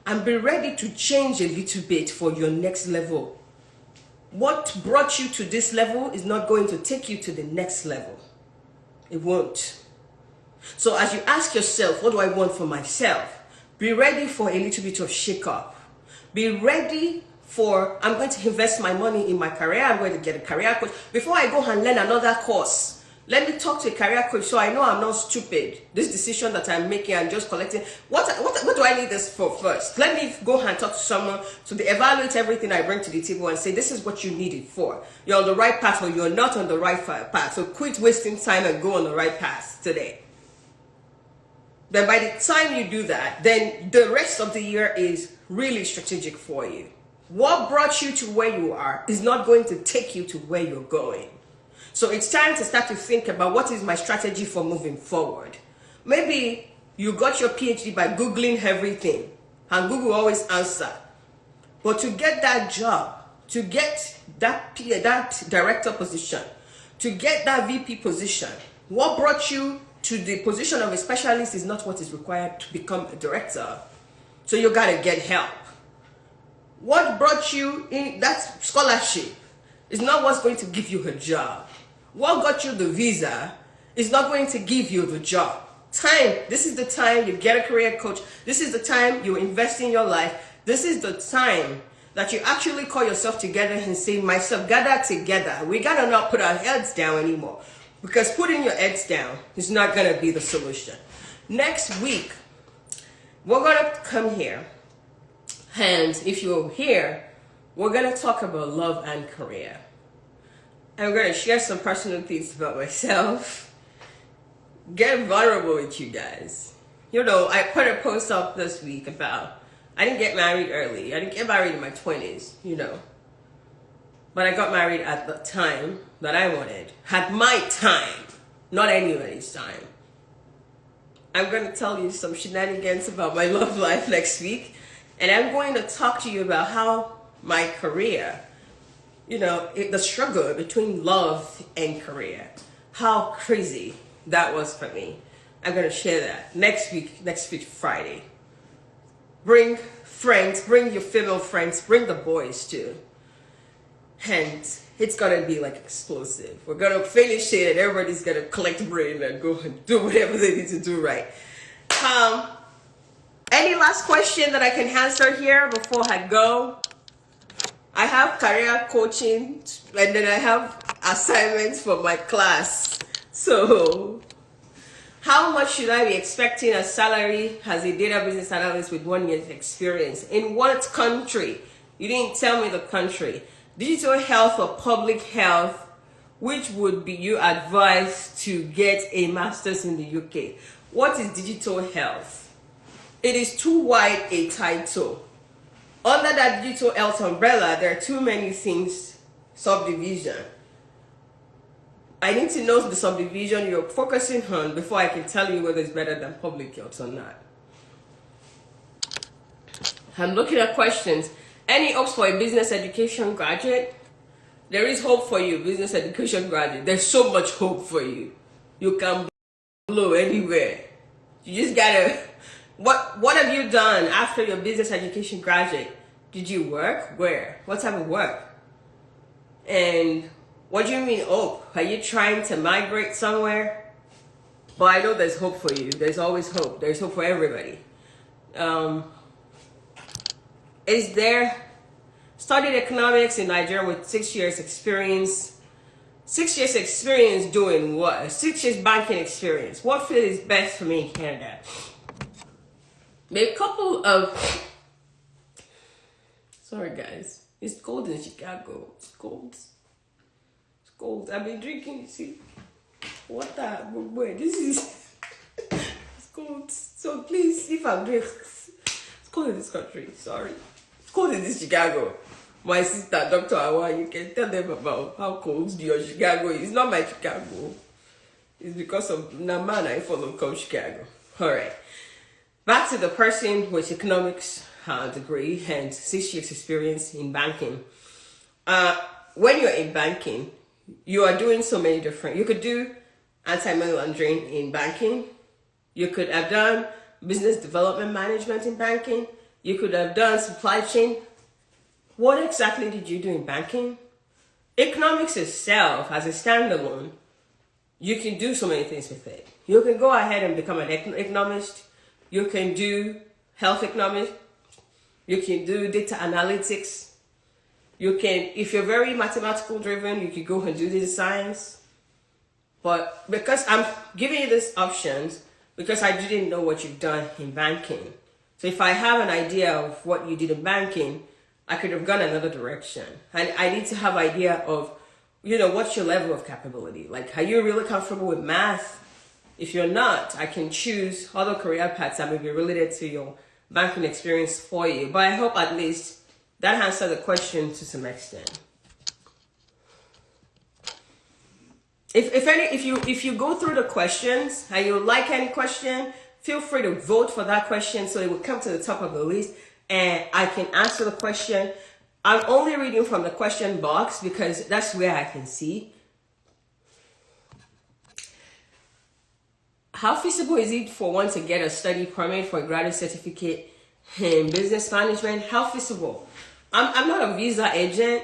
and be ready to change a little bit for your next level. What brought you to this level is not going to take you to the next level. It won't. So as you ask yourself, what do I want for myself? Be ready for a little bit of shake-up. Be ready for, I'm going to invest my money in my career. I'm going to get a career coach. Before I go and learn another course, let me talk to a career coach so I know I'm not stupid. This decision that I'm making, I'm just collecting. What do I need this for first? Let me go and talk to someone so they evaluate everything I bring to the table and say, this is what you need it for. You're on the right path or you're not on the right path. So quit wasting time and go on the right path today. Then by the time you do that, then the rest of the year is really strategic for you. What brought you to where you are is not going to take you to where you're going. So it's time to start to think about what is my strategy for moving forward. Maybe you got your PhD by Googling everything, and Google always answer. But to get that job, to get that director position, to get that VP position, what brought you to the position of a specialist is not what is required to become a director. So you got to get help. What brought you in that scholarship is not what's going to give you a job. What got you the visa is not going to give you the job. Time. This is the time you get a career coach. This is the time you invest in your life. This is the time that you actually call yourself together and say, myself, gather together. We got to not put our heads down anymore, because putting your heads down is not going to be the solution. Next week, we're going to come here. And if you're here, we're going to talk about love and career. I'm going to share some personal things about myself. Get vulnerable with you guys. You know, I put a post up this week about, I didn't get married early. I didn't get married in my 20s, you know. But I got married at the time that I wanted. At my time, not anybody's time. I'm going to tell you some shenanigans about my love life next week. And I'm going to talk to you about how my career, you know, the struggle between love and career, how crazy that was for me. I'm going to share that next week Friday. Bring friends, bring your female friends, bring the boys too. And it's going to be like explosive. We're going to finish it and everybody's going to collect brain and go and do whatever they need to do right. Any last question that I can answer here before I go? I have career coaching and then I have assignments for my class. So how much should I be expecting as salary as a data business analyst with 1 year's experience? In what country? You didn't tell me the country. Digital health or public health? Which would be you advised to get a master's in the UK? What is digital health? It is too wide a title. Under that digital health umbrella, there are too many things, subdivision. I need to know the subdivision you're focusing on before I can tell you whether it's better than public health or not. I'm looking at questions. Any hopes for a business education graduate? There is hope for you, business education graduate. There's so much hope for you. You can blow anywhere. You just gotta... What have you done after your business education graduate? Did you work? Where? What type of work? And what do you mean hope? Are you trying to migrate somewhere? But I know there's hope for you. There's always hope. There's hope for everybody. Is there studied economics in Nigeria with 6 years experience? 6 years experience doing what? 6 years banking experience. What field is best for me in Canada? A couple of, sorry guys, it's cold in Chicago. It's cold cold. I've been drinking, see, water. Boy, this is it's cold. So please, if I'm drinking, it's cold in this country. Sorry, it's cold in this Chicago. My sister, Dr. Awa, you can tell them about how cold your Chicago is. It's not my Chicago. It's because of the man I follow called Chicago. All right. Back to the person with economics degree and 6 years experience in banking. When you're in banking, you are doing so many different. You could do anti-money laundering in banking. You could have done business development management in banking. You could have done supply chain. What exactly did you do in banking? Economics itself, as a standalone, you can do so many things with it. You can go ahead and become an economist. You can do health economics. You can do data analytics. You can, if you're very mathematical driven, you can go and do data science. But because I'm giving you these options, because I didn't know what you've done in banking. So if I have an idea of what you did in banking, I could have gone another direction. And I need to have an idea of, what's your level of capability? Like, are you really comfortable with math? If you're not, I can choose other career paths that may be related to your banking experience for you. But I hope at least that answered the question to some extent. If you go through the questions and you like any question, feel free to vote for that question so it will come to the top of the list and I can answer the question. I'm only reading from the question box because that's where I can see. How feasible is it for one to get a study permit for a graduate certificate in business management? How feasible? I'm not a visa agent,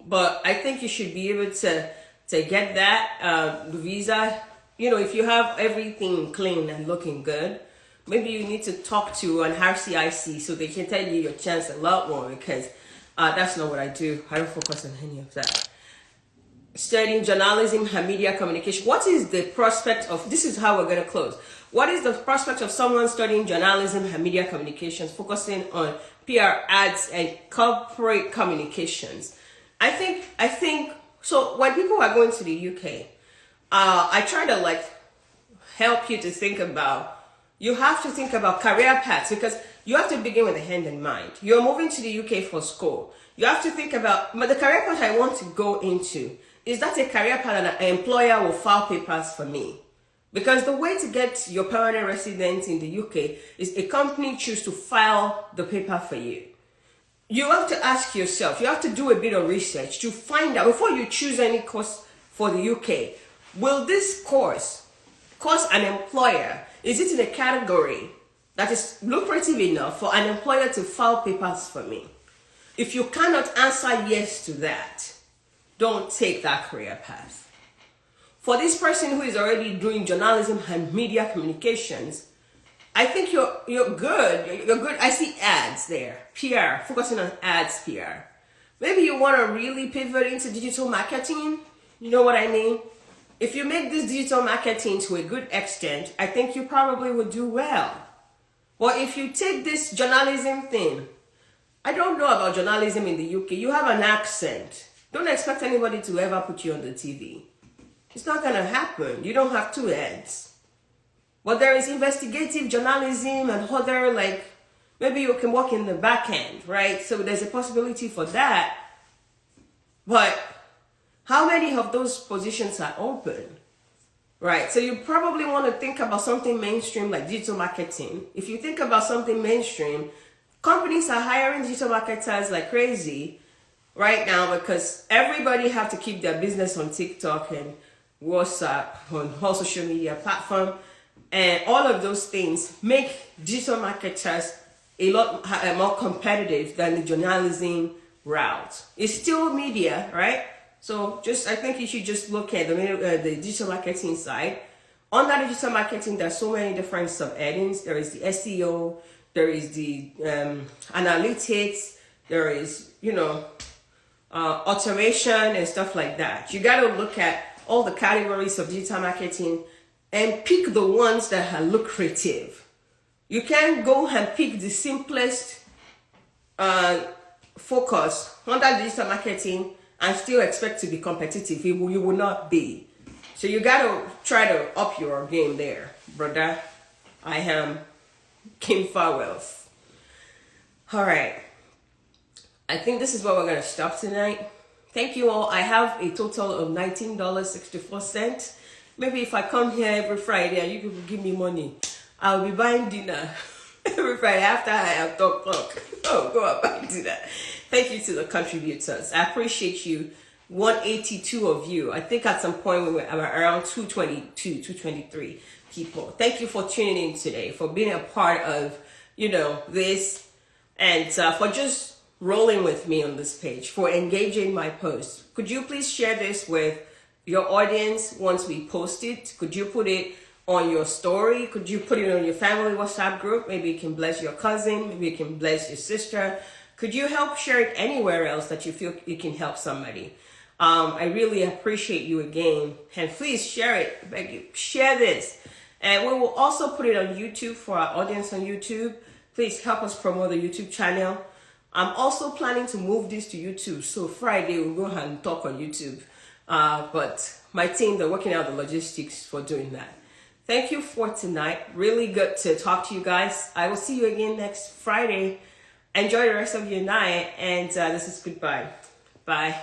but I think you should be able to get that visa. If you have everything clean and looking good, maybe you need to talk to an RCIC so they can tell you your chance a lot more, because that's not what I do. I don't focus on any of that. Studying journalism and media communication. What is the prospect of, this is how we're going to close. What is the prospect of someone studying journalism and media communications, focusing on PR, ads, and corporate communications? I think, so when people are going to the UK, I try to help you to think about, you have to think about career paths, because you have to begin with the end in mind. You're moving to the UK for school. You have to think about, but the career path I want to go into, is that a career path that an employer will file papers for me? Because the way to get your permanent residence in the UK is a company choose to file the paper for you. You have to ask yourself, you have to do a bit of research to find out, before you choose any course for the UK, will this course cost an employer? Is it in a category that is lucrative enough for an employer to file papers for me? If you cannot answer yes to that, don't take that career path. For this person who is already doing journalism and media communications, I think you're good. You're good. I see ads there. PR, focusing on ads, PR. Maybe you want to really pivot into digital marketing. You know what I mean? If you make this digital marketing to a good extent, I think you probably would do well. But if you take this journalism thing, I don't know about journalism in the UK. You have an accent. Don't expect anybody to ever put you on the TV. It's not going to happen. You don't have two heads. But there is investigative journalism and other, maybe you can work in the back end, right? So there's a possibility for that. But how many of those positions are open, right? So you probably want to think about something mainstream like digital marketing. If you think about something mainstream, companies are hiring digital marketers like crazy right now, because everybody have to keep their business on TikTok and WhatsApp, on all social media platform, and all of those things make digital marketers a lot more competitive than the journalism route. It's still media, right? So I think you should just look at the digital marketing side. Under digital marketing, there's so many different sub-headings. There is the SEO, there is the analytics, there is, automation and stuff like that. You got to look at all the categories of digital marketing and pick the ones that are lucrative. You can't go and pick the simplest focus under digital marketing and still expect to be competitive, you will not be. So you got to try to up your game there, brother. I am King Farwells. All right. I think this is where we're going to stop tonight. Thank you all. I have a total of $19.64. Maybe if I come here every Friday and you people give me money, I'll be buying dinner every Friday after I have talk. Oh, go and buy dinner. Thank you to the contributors. I appreciate you. 182 of you. I think at some point we were around 222, 223 people. Thank you for tuning in today, for being a part of, this, and for just rolling with me on this page, for engaging my posts. Could you please share this with your audience once we post it? Could you put it on your story? Could you put it on your family WhatsApp group? Maybe you can bless your cousin. Maybe you can bless your sister. Could you help share it anywhere else that you feel you can help somebody? I really appreciate you again. And please share it. I beg you, share this. And we will also put it on YouTube for our audience on YouTube. Please help us promote the YouTube channel. I'm also planning to move this to YouTube. So Friday we'll go ahead and talk on YouTube. But my team, they're working out the logistics for doing that. Thank you for tonight. Really good to talk to you guys. I will see you again next Friday. Enjoy the rest of your night. And this is goodbye. Bye.